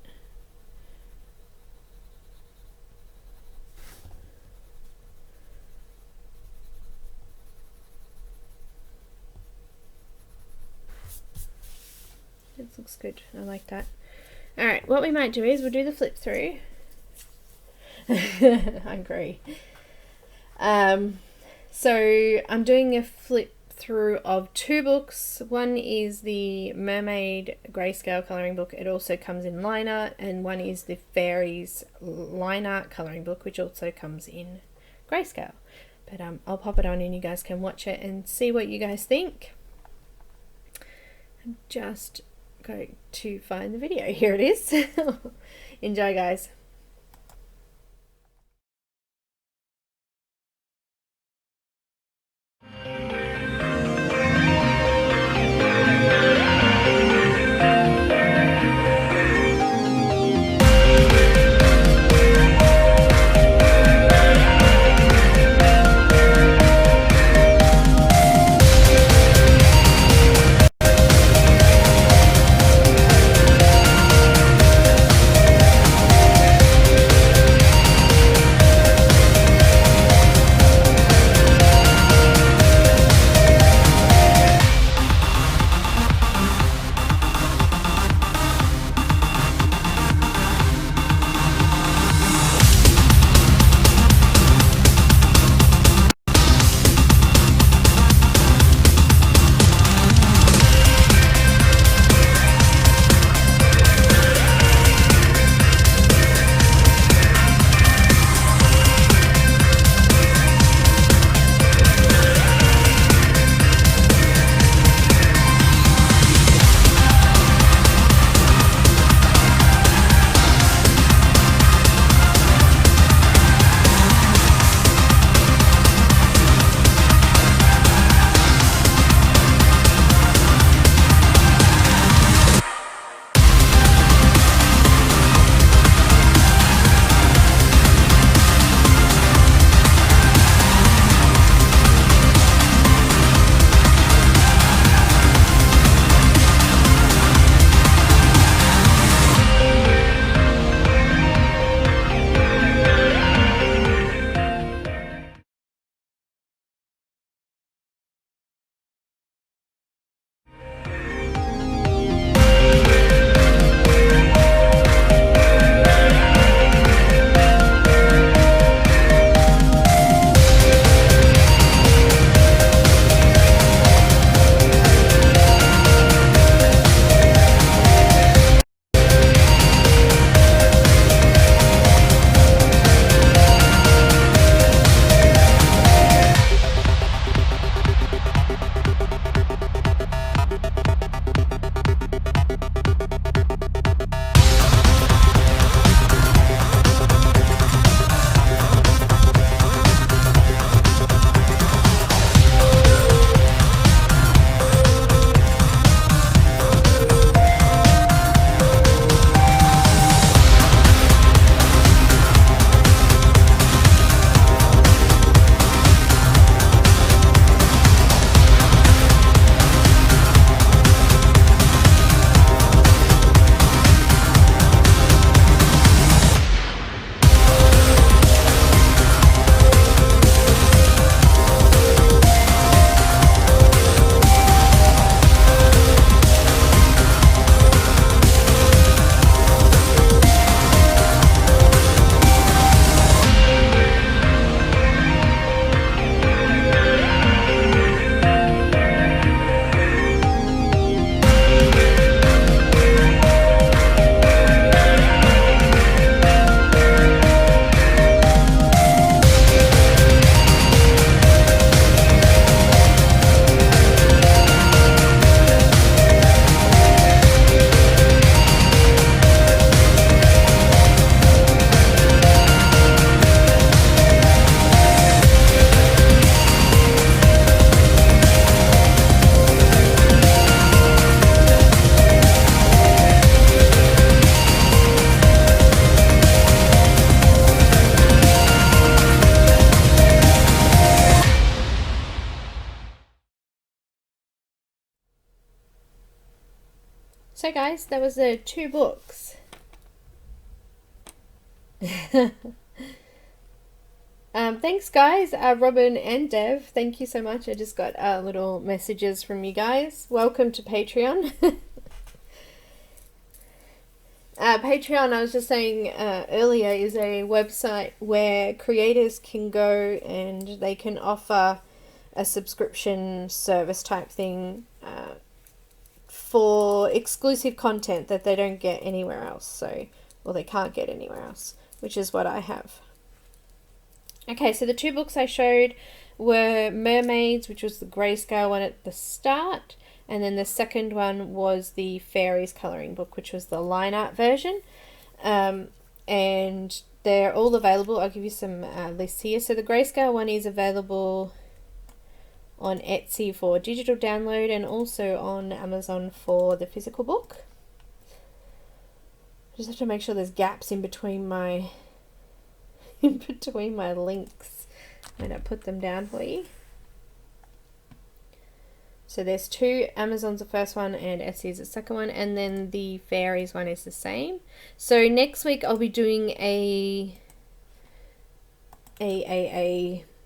It looks good. I like that. Alright, what we might do is we'll do the flip through. Hungry. So I'm doing a flip through of two books. One is the Mermaid Grayscale colouring book. It also comes in line art, and one is the Fairies line art colouring book, which also comes in grayscale. But I'll pop it on and you guys can watch it and see what you guys think. I'm just going to find the video. Here it is. Enjoy, guys. So guys, that was the 2 books. Thanks guys, Robin and Dev, thank you so much. I just got little messages from you guys. Welcome to Patreon. Patreon, I was just saying earlier, is a website where creators can go and they can offer a subscription service type thing for exclusive content that they don't get anywhere else. So, well, they can't get anywhere else, which is what I have. Okay, so the 2 books I showed were Mermaids, which was the grayscale one at the start, and then the second one was the Fairies colouring book, which was the line art version. And they're all available. I'll give you some lists here. So the grayscale one is available on Etsy for digital download and also on Amazon for the physical book. Just have to make sure there's gaps in between my links when I put them down for you. So there's 2. Amazon's the first one and Etsy is the second one, and then the Fairies one is the same. So next week I'll be doing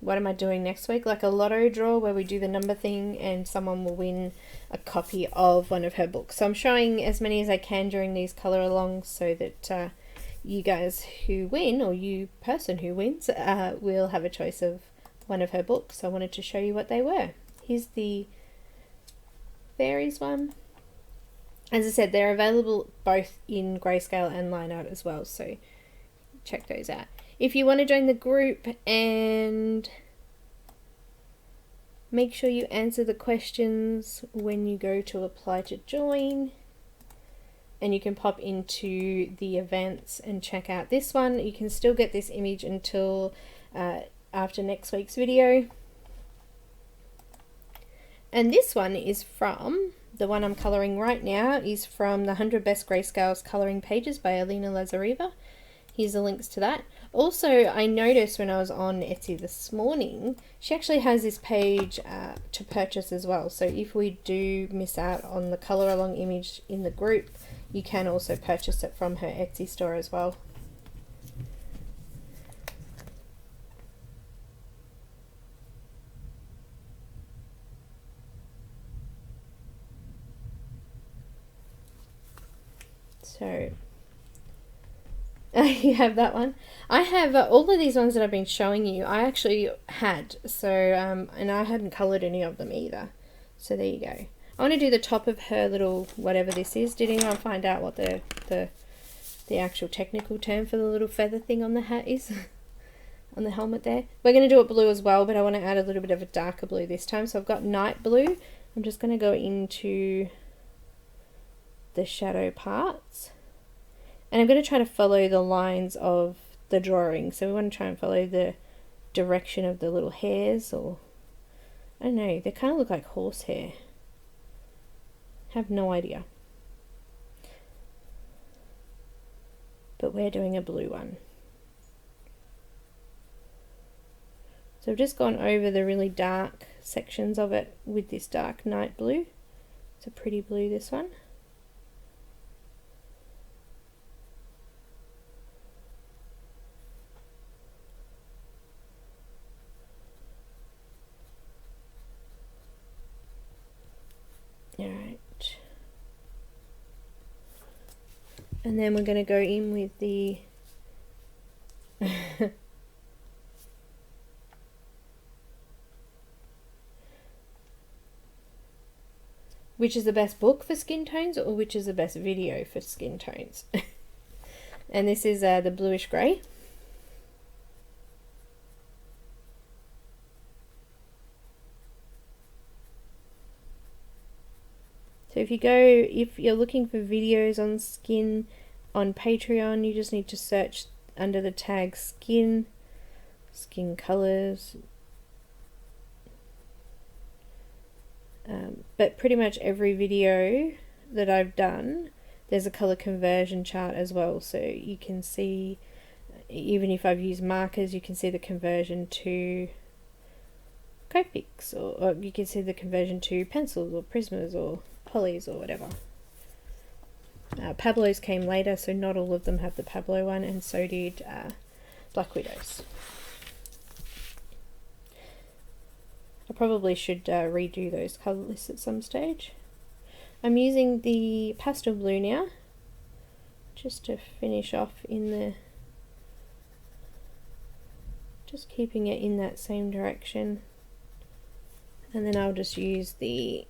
what am I doing next week? Like a lotto draw where we do the number thing and someone will win a copy of one of her books. So I'm showing as many as I can during these colour alongs so that you guys who win, or you person who wins, will have a choice of one of her books. So I wanted to show you what they were. Here's the Fairies one. As I said, they're available both in grayscale and line art as well, so check those out. If you want to join the group, and make sure you answer the questions when you go to apply to join, and you can pop into the events and check out this one. You can still get this image until after next week's video. And this one is from, the one I'm colouring right now is from the 100 Best Grayscales Colouring Pages by Alena Lazareva. Here's the links to that. Also, I noticed when I was on Etsy this morning, she actually has this page to purchase as well. So if we do miss out on the colour along image in the group, you can also purchase it from her Etsy store as well. So you have that one. I have all of these ones that I've been showing you. I actually had, so and I hadn't coloured any of them either. So there you go. I want to do the top of her little whatever this is. Did anyone find out what the actual technical term for the little feather thing on the hat is? On the helmet there. We're going to do it blue as well, but I want to add a little bit of a darker blue this time. So I've got night blue. I'm just going to go into the shadow parts, and I'm going to try to follow the lines of the drawing. So we want to try and follow the direction of the little hairs, or I don't know, they kind of look like horsehair. Have no idea, but we're doing a blue one. So I've just gone over the really dark sections of it with this dark night blue. It's a pretty blue, this one. Alright, and then we're going to go in with the which is the best book for skin tones, or which is the best video for skin tones. And this is the bluish grey. So if you're looking for videos on skin on Patreon, you just need to search under the tag skin colors. But pretty much every video that I've done, there's a color conversion chart as well. So you can see, even if I've used markers, you can see the conversion to Copics, or you can see the conversion to pencils or Prismas or polys or whatever. Pablo's came later, so not all of them have the Pablo one, and so did Black Widow's. I probably should redo those colour lists at some stage. I'm using the pastel blue now, just to finish off in the, just keeping it in that same direction, and then I'll just use the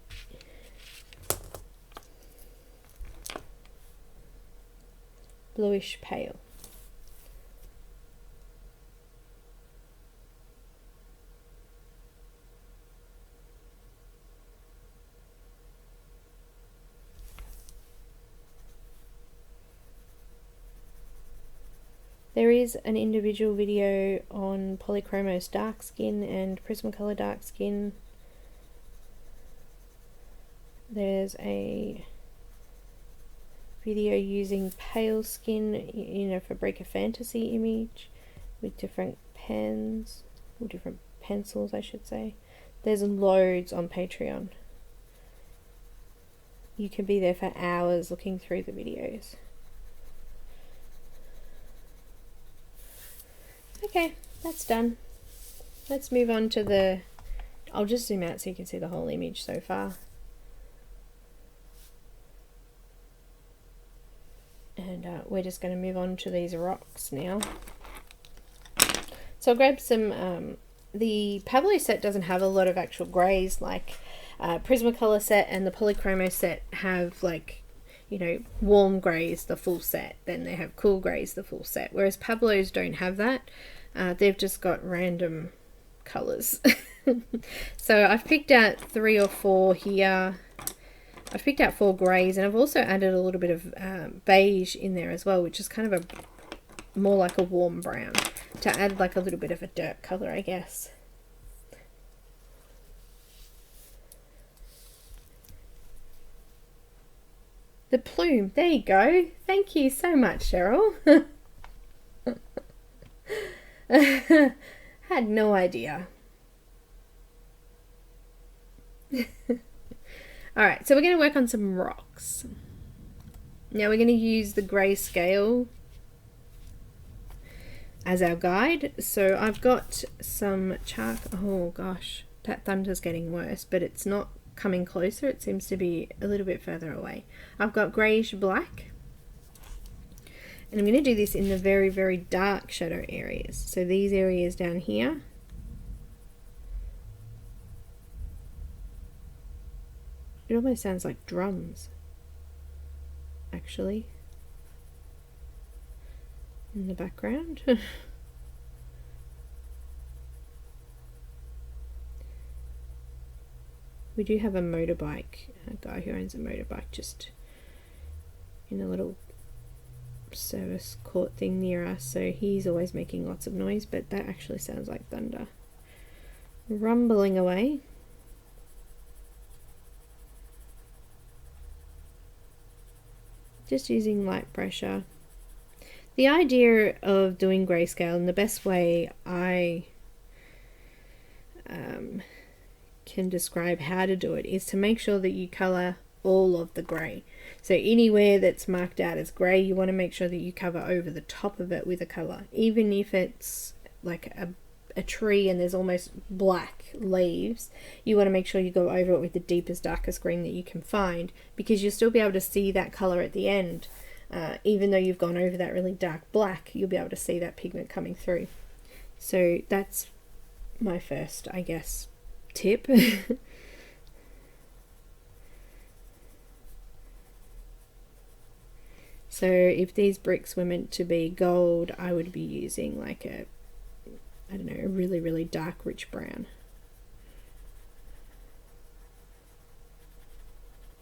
bluish pale. There is an individual video on Polychromos dark skin and Prismacolor dark skin. There's a video using pale skin, you know, for Break a Fantasy image with different pens, or different pencils I should say. There's loads on Patreon. You can be there for hours looking through the videos. Okay, that's done. Let's move on to the, I'll just zoom out so you can see the whole image so far. And we're just going to move on to these rocks now. So I grabbed some, the Pablo set doesn't have a lot of actual greys like Prismacolor set and the Polychromos set have, like, you know, warm greys the full set, then they have cool greys the full set, whereas Pablo's don't have that. They've just got random colours. So I've picked out 3 or 4 here. I've picked out 4 greys, and I've also added a little bit of beige in there as well, which is kind of a more like a warm brown, to add like a little bit of a dirt colour, I guess. The plume, there you go. Thank you so much, Cheryl. Had no idea. Alright, so we're going to work on some rocks. Now we're going to use the grayscale as our guide. So I've got some chalk. Oh gosh, that thunder's getting worse, but it's not coming closer. It seems to be a little bit further away. I've got greyish black. And I'm going to do this in the very, very dark shadow areas. So these areas down here. It almost sounds like drums, actually, in the background. We do have a motorbike, a guy who owns a motorbike just in a little service court thing near us, so he's always making lots of noise, but that actually sounds like thunder rumbling away. Just using light pressure. The idea of doing grayscale, and the best way I can describe how to do it, is to make sure that you colour all of the grey. So anywhere that's marked out as grey, you want to make sure that you cover over the top of it with a colour. Even if it's like a tree and there's almost black leaves, you want to make sure you go over it with the deepest, darkest green that you can find, because you'll still be able to see that colour at the end. Even though you've gone over that really dark black, you'll be able to see that pigment coming through. So that's my first, I guess, tip. So if these bricks were meant to be gold, I would be using like a, I don't know, a really, really dark, rich brown.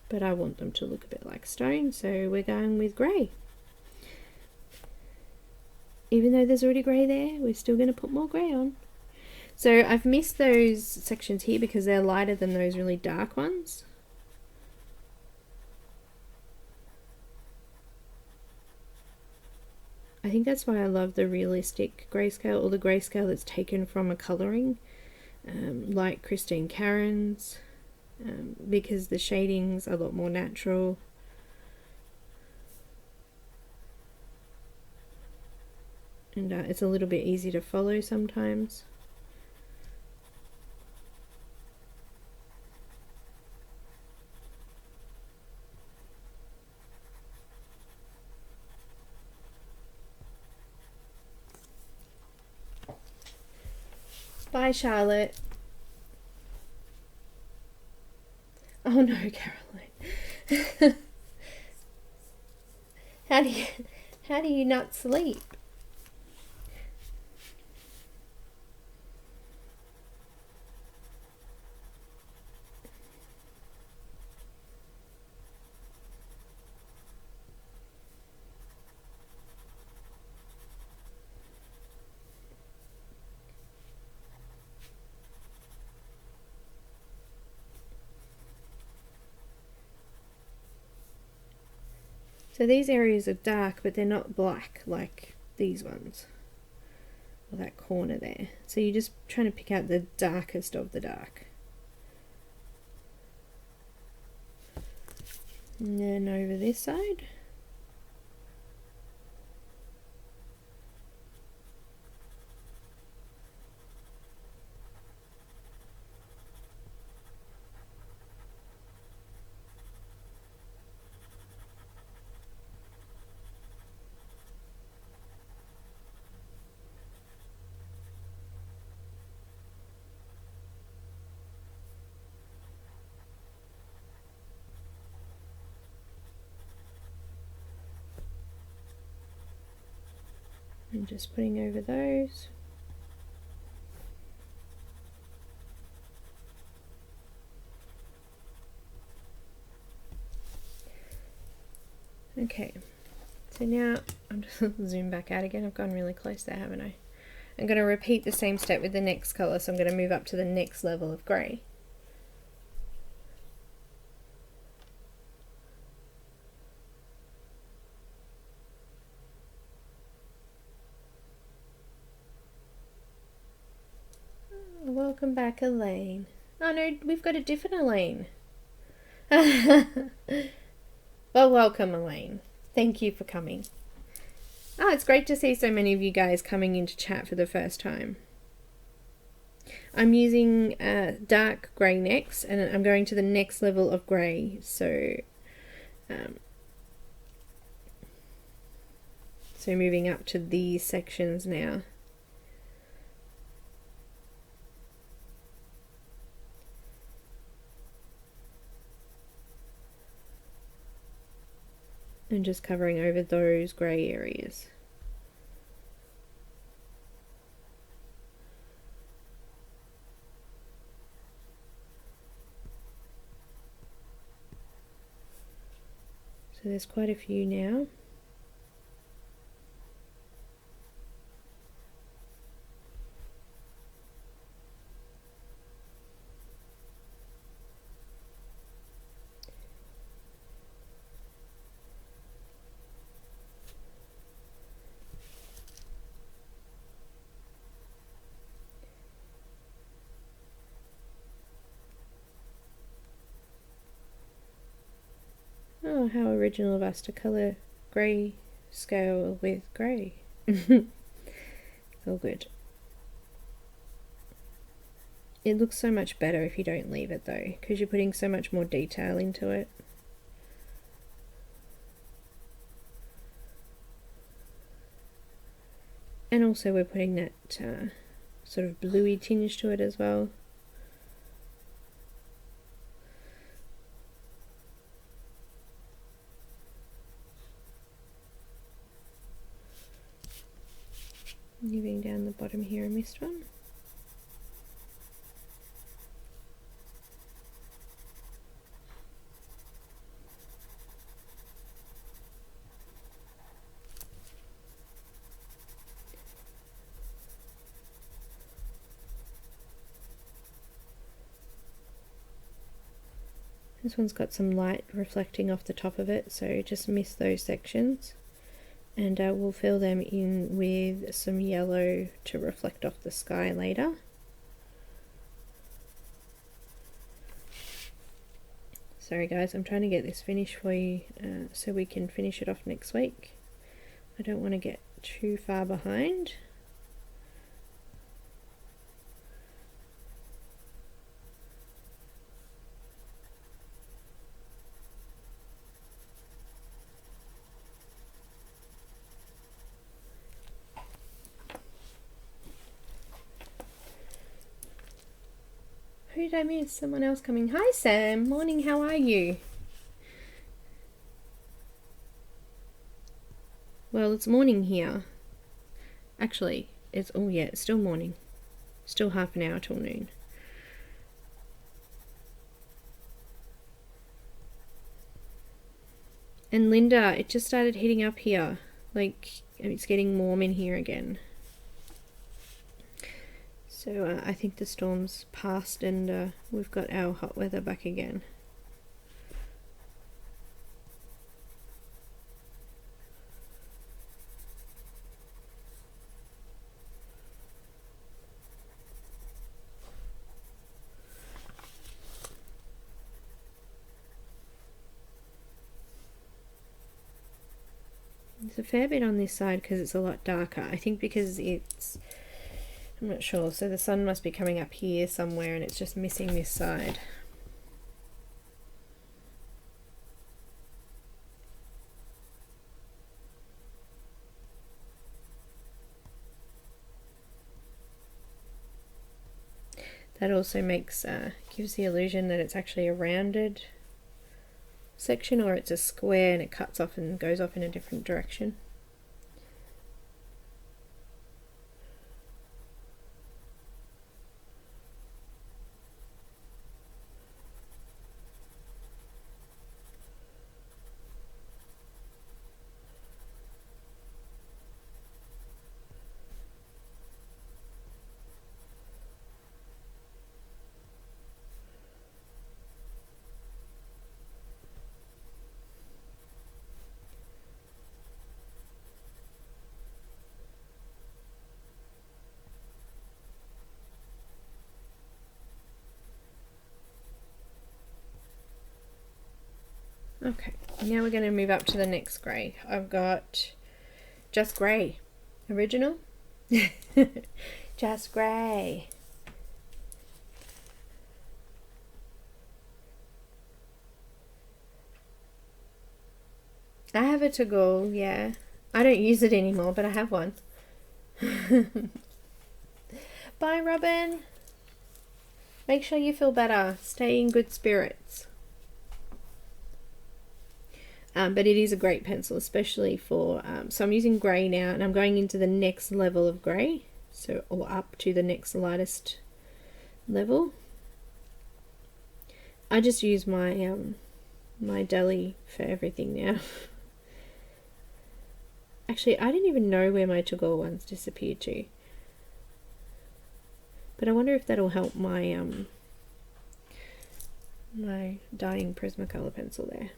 But I want them to look a bit like stone, so we're going with grey. Even though there's already grey there, we're still going to put more grey on. So I've missed those sections here because they're lighter than those really dark ones. I think that's why I love the realistic grayscale, or the grayscale that's taken from a colouring, like Christine Caran's, because the shading's a lot more natural. and it's a little bit easy to follow sometimes. Bye, Charlotte. Oh no, Caroline. How do you not sleep? So these areas are dark, but they're not black like these ones, or that corner there. So you're just trying to pick out the darkest of the dark. And then over this side. And just putting over those. Okay, so now I'm just zoom back out again. I've gone really close there, haven't I? I'm going to repeat the same step with the next colour, so I'm going to move up to the next level of grey. Welcome back, Elaine. Oh no, we've got a different Elaine. Well, welcome, Elaine. Thank you for coming. Oh, it's great to see so many of you guys coming into chat for the first time. I'm using dark grey next, and I'm going to the next level of grey. So moving up to these sections now. And just covering over those grey areas. So there's quite a few now. Oh, how original of us to colour grey scale with grey. All good. It looks so much better if you don't leave it though, because you're putting so much more detail into it. And also we're putting that sort of bluey tinge to it as well. Moving down the bottom here, I missed one. This one's got some light reflecting off the top of it, so just miss those sections. And we'll fill them in with some yellow to reflect off the sky later. Sorry guys, I'm trying to get this finished for you so we can finish it off next week. I don't want to get too far behind. Who did I miss? Someone else coming. Hi Sam, morning, how are you? Well, it's morning here. Actually, it's, oh yeah, it's still morning. Still half an hour till noon. And Linda, it just started heating up here. Like, it's getting warm in here again. So I think the storm's passed and we've got our hot weather back again. There's a fair bit on this side because it's a lot darker. I think because it's, I'm not sure, so the sun must be coming up here somewhere and it's just missing this side. That also makes, gives the illusion that it's actually a rounded section, or it's a square and it cuts off and goes off in a different direction. Okay, now we're going to move up to the next grey. I've got Just Grey, original, Just Grey. I have a to-go, yeah. I don't use it anymore, but I have one. Bye, Robin. Make sure you feel better. Stay in good spirits. But it is a great pencil, especially for, so I'm using grey now and I'm going into the next level of grey, so, or up to the next lightest level. I just use my, my Deli for everything now. Actually, I didn't even know where my to-go ones disappeared to. But I wonder if that'll help my, my dying Prismacolor pencil there.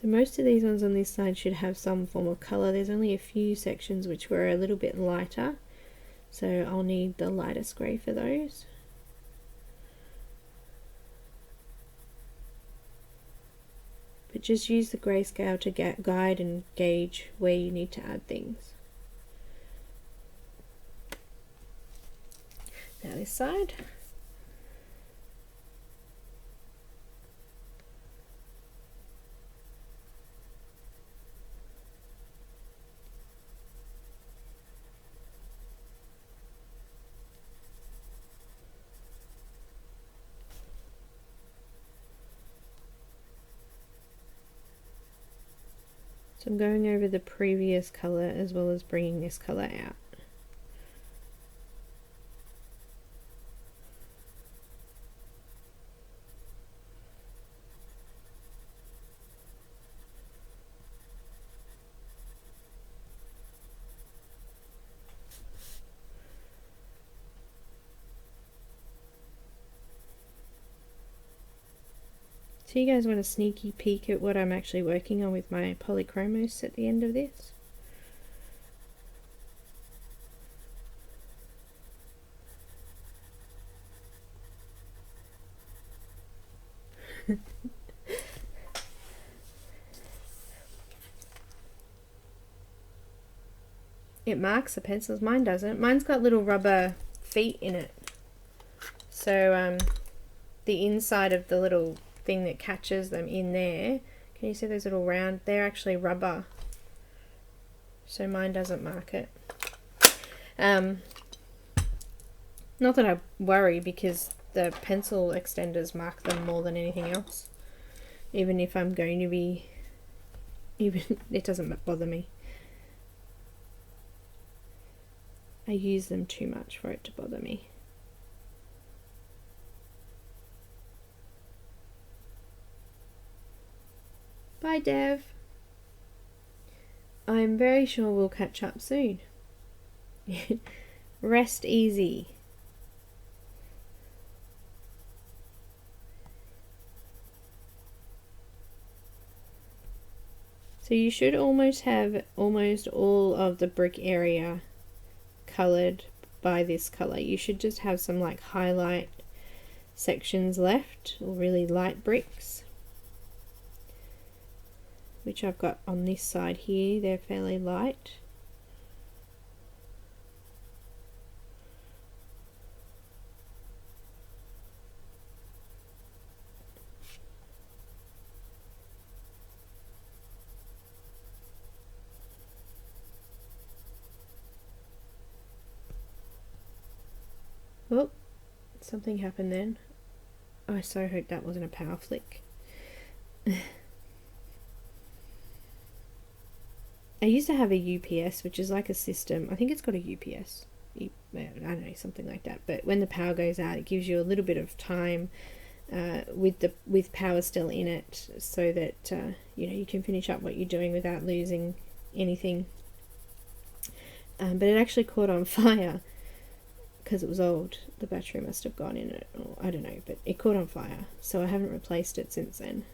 So most of these ones on this side should have some form of colour. There's only a few sections which were a little bit lighter, so I'll need the lightest grey for those. But just use the grayscale to guide and gauge where you need to add things. Now this side. So I'm going over the previous colour as well as bringing this colour out. So you guys want a sneaky peek at what I'm actually working on with my polychromos at the end of this? It marks the pencils. Mine doesn't. Mine's got little rubber feet in it. So the inside of the little thing that catches them in there, can you see those little round? They're actually rubber. So mine doesn't mark it. Not that I worry, because the pencil extenders mark them more than anything else. Even if I'm going to be, it doesn't bother me. I use them too much for it to bother me. Bye, Dev. I'm very sure we'll catch up soon. Rest easy. So you should almost have almost all of the brick area coloured by this colour. You should just have some like highlight sections left, or really light bricks, which I've got on this side here. They're fairly light. Oh, something happened then. I so hope that wasn't a power flick. I used to have a UPS, which is like a system. I think it's got a UPS. I don't know, something like that. But when the power goes out, it gives you a little bit of time with power still in it, so that you know, you can finish up what you're doing without losing anything. But it actually caught on fire because it was old. The battery must have gone in it, or I don't know. But it caught on fire, so I haven't replaced it since then.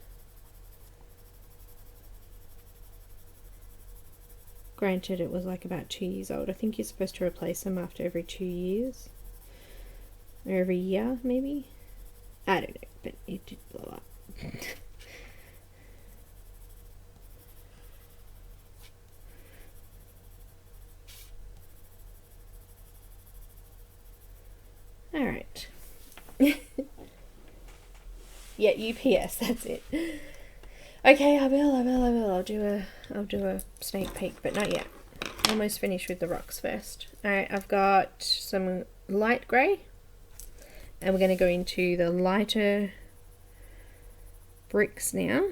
Granted, it was like about 2 years old. I think you're supposed to replace them after every 2 years. Or every year, maybe? I don't know, but it did blow up. Alright. Yeah, UPS, that's it. Okay, I will. I'll do a sneak peek, but not yet. Almost finished with the rocks first. Alright, I've got some light grey, and we're going to go into the lighter bricks now.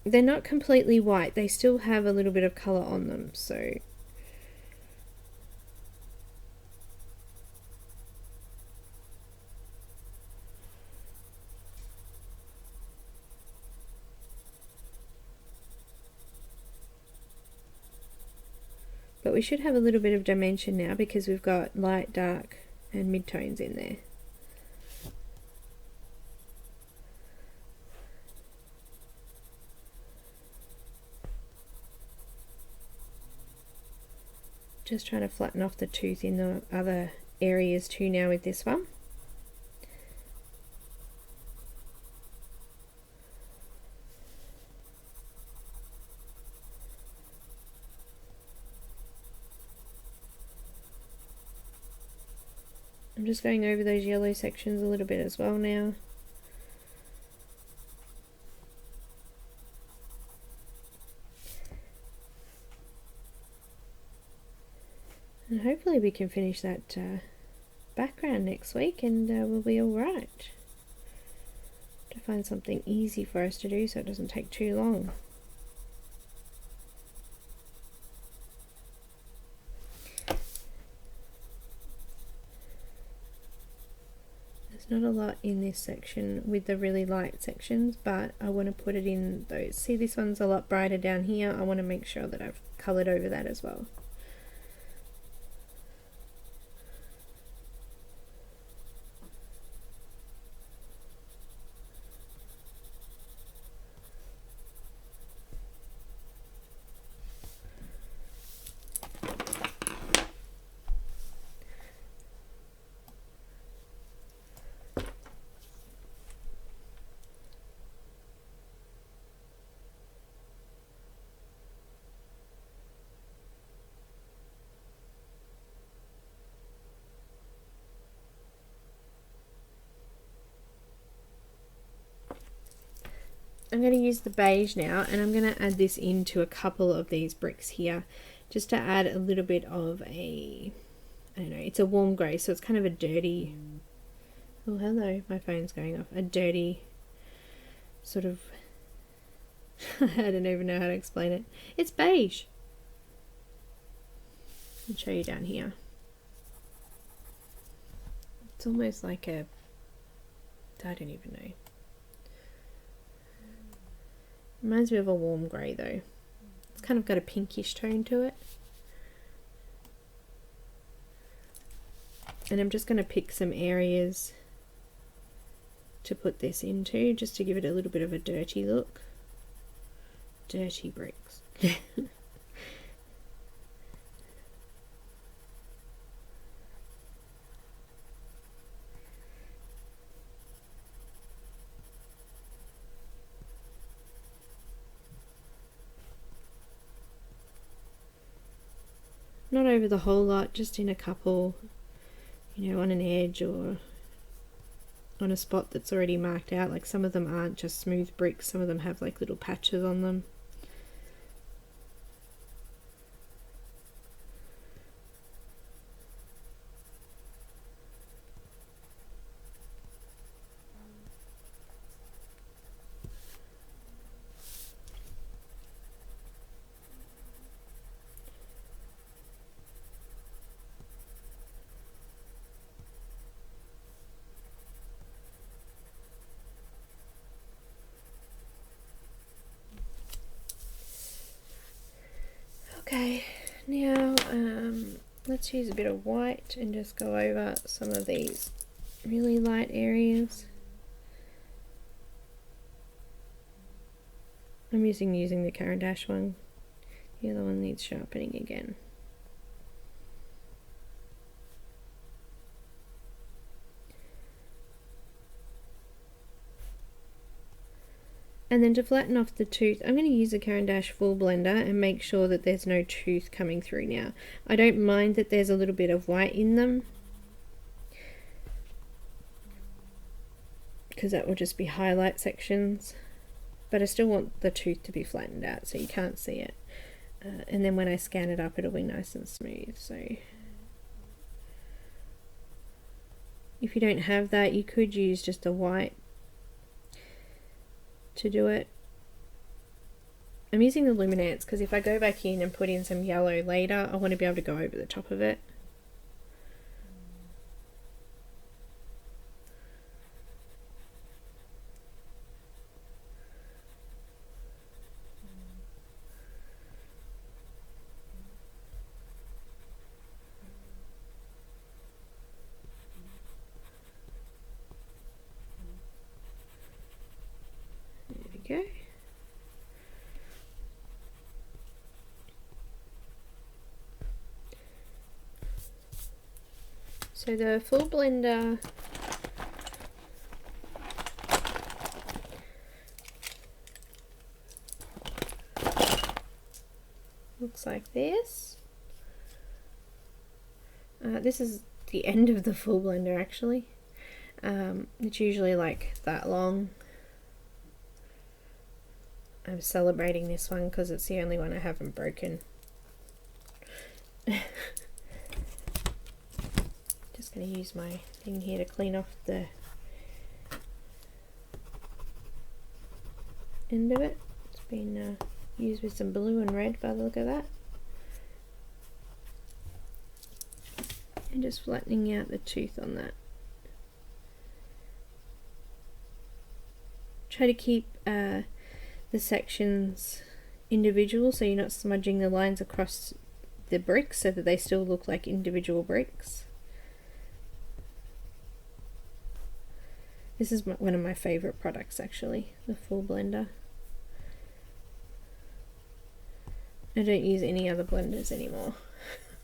They're not completely white, they still have a little bit of colour on them, so but we should have a little bit of dimension now because we've got light, dark and mid-tones in there. Just trying to flatten off the tooth in the other areas too now with this one. I'm just going over those yellow sections a little bit as well now. And hopefully we can finish that background next week, and we'll be alright. To find something easy for us to do so it doesn't take too long. Not a lot in this section with the really light sections, but I want to put it in those. See, this one's a lot brighter down here. I want to make sure that I've coloured over that as well. I'm going to use the beige now, and I'm going to add this into a couple of these bricks here, just to add a little bit of a, I don't know, it's a warm grey, so it's kind of a dirty, oh hello, my phone's going off, a dirty sort of, I don't even know how to explain it. It's beige. I'll show you down here. It's almost like a, I don't even know. Reminds me of a warm grey though. It's kind of got a pinkish tone to it. And I'm just going to pick some areas to put this into, just to give it a little bit of a dirty look. Dirty bricks. Not over the whole lot, just in a couple, you know, on an edge or on a spot that's already marked out. Like some of them aren't just smooth bricks, some of them have like little patches on them. Okay, now let's use a bit of white and just go over some of these really light areas. I'm using the Caran one. The other one needs sharpening again. And then to flatten off the tooth, I'm going to use a Caran full blender and make sure that there's no tooth coming through now. I don't mind that there's a little bit of white in them, because that will just be highlight sections, but I still want the tooth to be flattened out so you can't see it. And then when I scan it up, it'll be nice and smooth. So if you don't have that, you could use just a white to do it. I'm using the Luminance because if I go back in and put in some yellow later, I want to be able to go over the top of it. Go. So the full blender looks like this. This is the end of the full blender actually. It's usually like that long. I'm celebrating this one because it's the only one I haven't broken. Just going to use my thing here to clean off the end of it. It's been used with some blue and red by the look of that. And just flattening out the tooth on that. Try to keep the sections individual so you're not smudging the lines across the bricks so that they still look like individual bricks. This is one of my favorite products actually, the full blender. I don't use any other blenders anymore.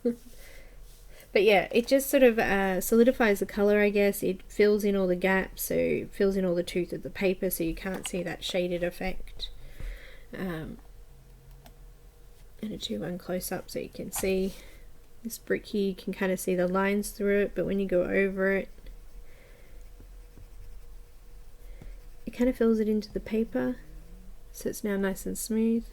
But yeah, it just sort of solidifies the color, I guess. It fills in all the gaps, so it fills in all the tooth of the paper so you can't see that shaded effect. And a 2:1 close up so you can see this brick here. You can kind of see the lines through it, but when you go over it, it kind of fills it into the paper. So it's now nice and smooth.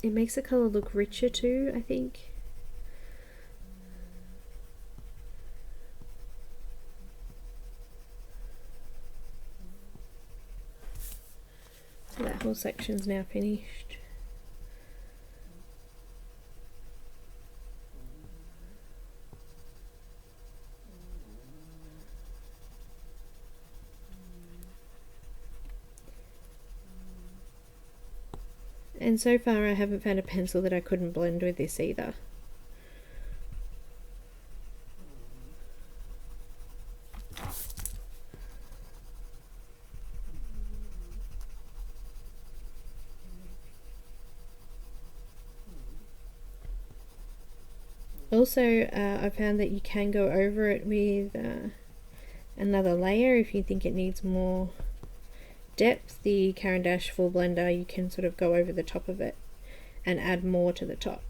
It makes the colour look richer too, I think. So that whole section's now finished. And so far I haven't found a pencil that I couldn't blend with this either. Also, I found that you can go over it with another layer if you think it needs more depth. The Caran Full Blender, you can sort of go over the top of it and add more to the top.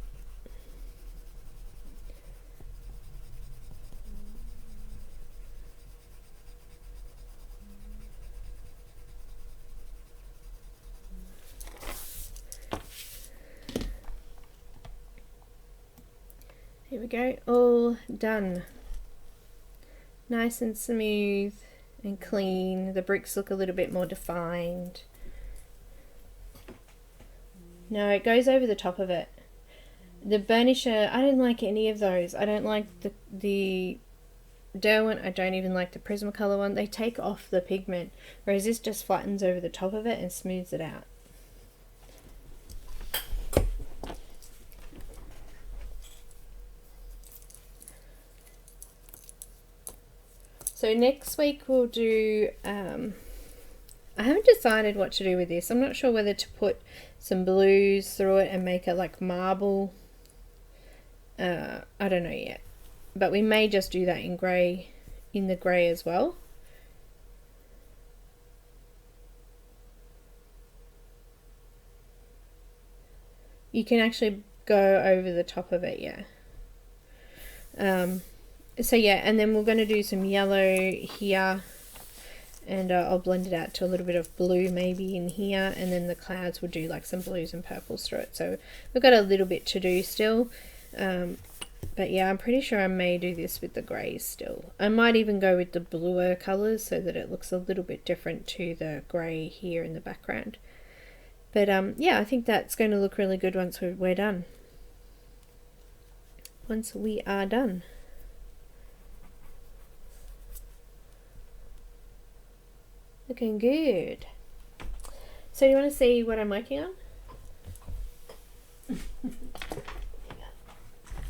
Here we go, all done. Nice and smooth and clean. The bricks look a little bit more defined. No, it goes over the top of it. The burnisher, I don't like any of those. I don't like the Derwent, I don't even like the Prismacolor one. They take off the pigment, whereas this just flattens over the top of it and smooths it out. So next week we'll do, I haven't decided what to do with this. I'm not sure whether to put some blues through it and make it like marble. I don't know yet. But we may just do that in grey, in the grey as well. You can actually go over the top of it, yeah. So yeah, and then we're going to do some yellow here, and I'll blend it out to a little bit of blue maybe in here, and then the clouds will do like some blues and purples through it. So we've got a little bit to do still, but yeah, I'm pretty sure I may do this with the greys still. I might even go with the bluer colours so that it looks a little bit different to the grey here in the background. But yeah, I think that's going to look really good once we're done. Once we are done. Looking good. So you want to see what I'm working on?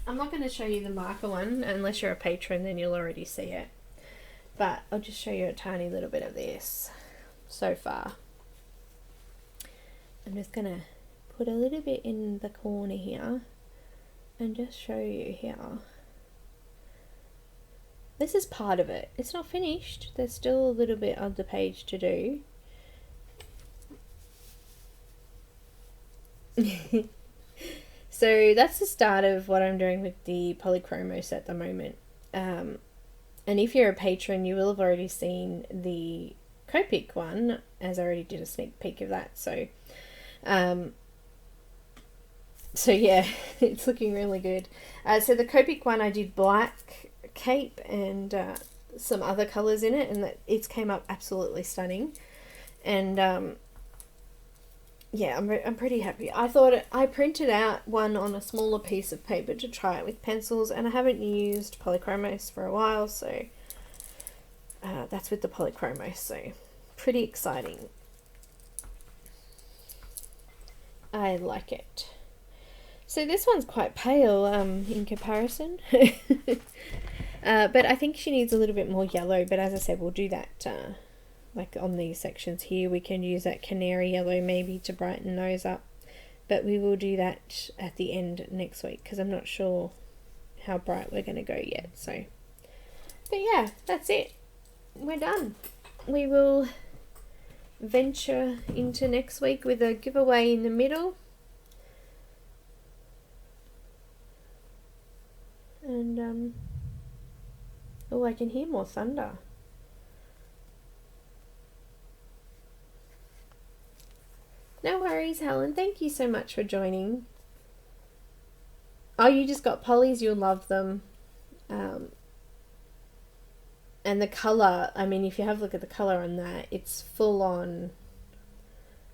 I'm not going to show you the marker one unless you're a patron, then you'll already see it. But I'll just show you a tiny little bit of this so far. I'm just going to put a little bit in the corner here and just show you here. This is part of it. It's not finished. There's still a little bit on the page to do. So that's the start of what I'm doing with the Polychromos at the moment. And if you're a patron, you will have already seen the Copic one, as I already did a sneak peek of that. So yeah, it's looking really good. So the Copic one, I did black cape and some other colors in it, and it's came up absolutely stunning. And yeah, I'm pretty happy. I printed out one on a smaller piece of paper to try it with pencils, and I haven't used Polychromos for a while, so that's with the Polychromos, so pretty exciting. I like it. So this one's quite pale in comparison. But I think she needs a little bit more yellow, but as I said, we'll do that like on these sections here. We can use that canary yellow maybe to brighten those up, but we will do that at the end next week because I'm not sure how bright we're going to go yet. So, but yeah, that's it. We're done. we will venture into next week with a giveaway in the middle. And oh, I can hear more thunder. No worries, Helen. Thank you so much for joining. Oh, you just got polys. You'll love them. And the colour, I mean, if you have a look at the colour on that, it's full on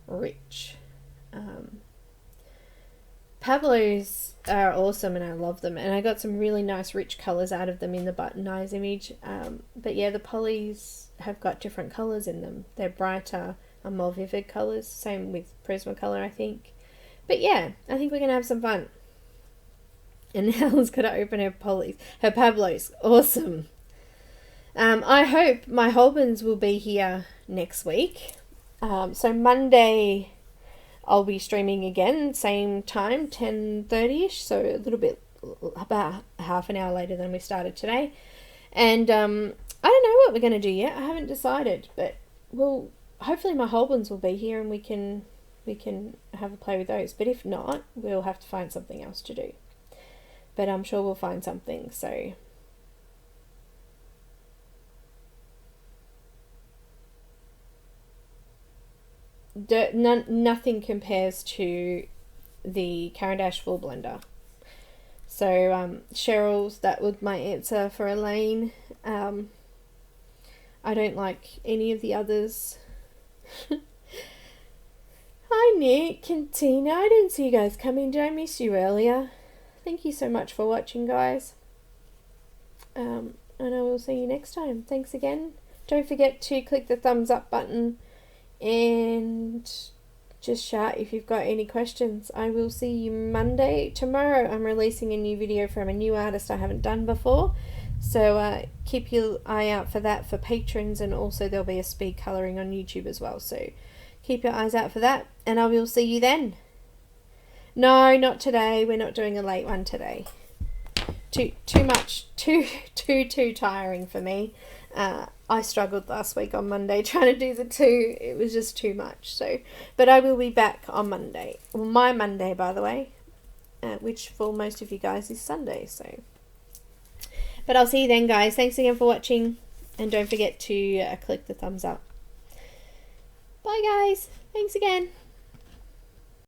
rich. Pablo's are awesome and I love them. And I got some really nice rich colours out of them in the button eyes image. But yeah, the polys have got different colours in them. They're brighter and more vivid colours. Same with Prismacolor, I think. But yeah, I think we're going to have some fun. And Helen's got to open her Pablo's. Awesome. I hope my Holbens will be here next week. So Monday I'll be streaming again, same time, 10:30ish, so a little bit, about half an hour later than we started today. And I don't know what we're going to do yet. I haven't decided, but hopefully my Holbens will be here and we can have a play with those. But if not, we'll have to find something else to do. But I'm sure we'll find something, so... Nothing compares to the Caran full blender. So Cheryl's, that was my answer for Elaine. I don't like any of the others. Hi Nick and Tina, I didn't see you guys come in. Did I miss you earlier? Thank you so much for watching, guys. And I will see you next time. Thanks again. Don't forget to click the thumbs up button and just shout if you've got any questions. I will see you Monday. Tomorrow I'm releasing a new video from a new artist I haven't done before, so keep your eye out for that for patrons, and also there'll be a speed colouring on YouTube as well, so keep your eyes out for that, and I will see you then. No, not today. We're not doing a late one today. Too tiring for me. I struggled last week on Monday trying to do the 2. It was just too much. So, but I will be back on Monday. Well, my Monday, by the way, which for most of you guys is Sunday. So, but I'll see you then, guys. Thanks again for watching, and don't forget to click the thumbs up. Bye, guys. Thanks again.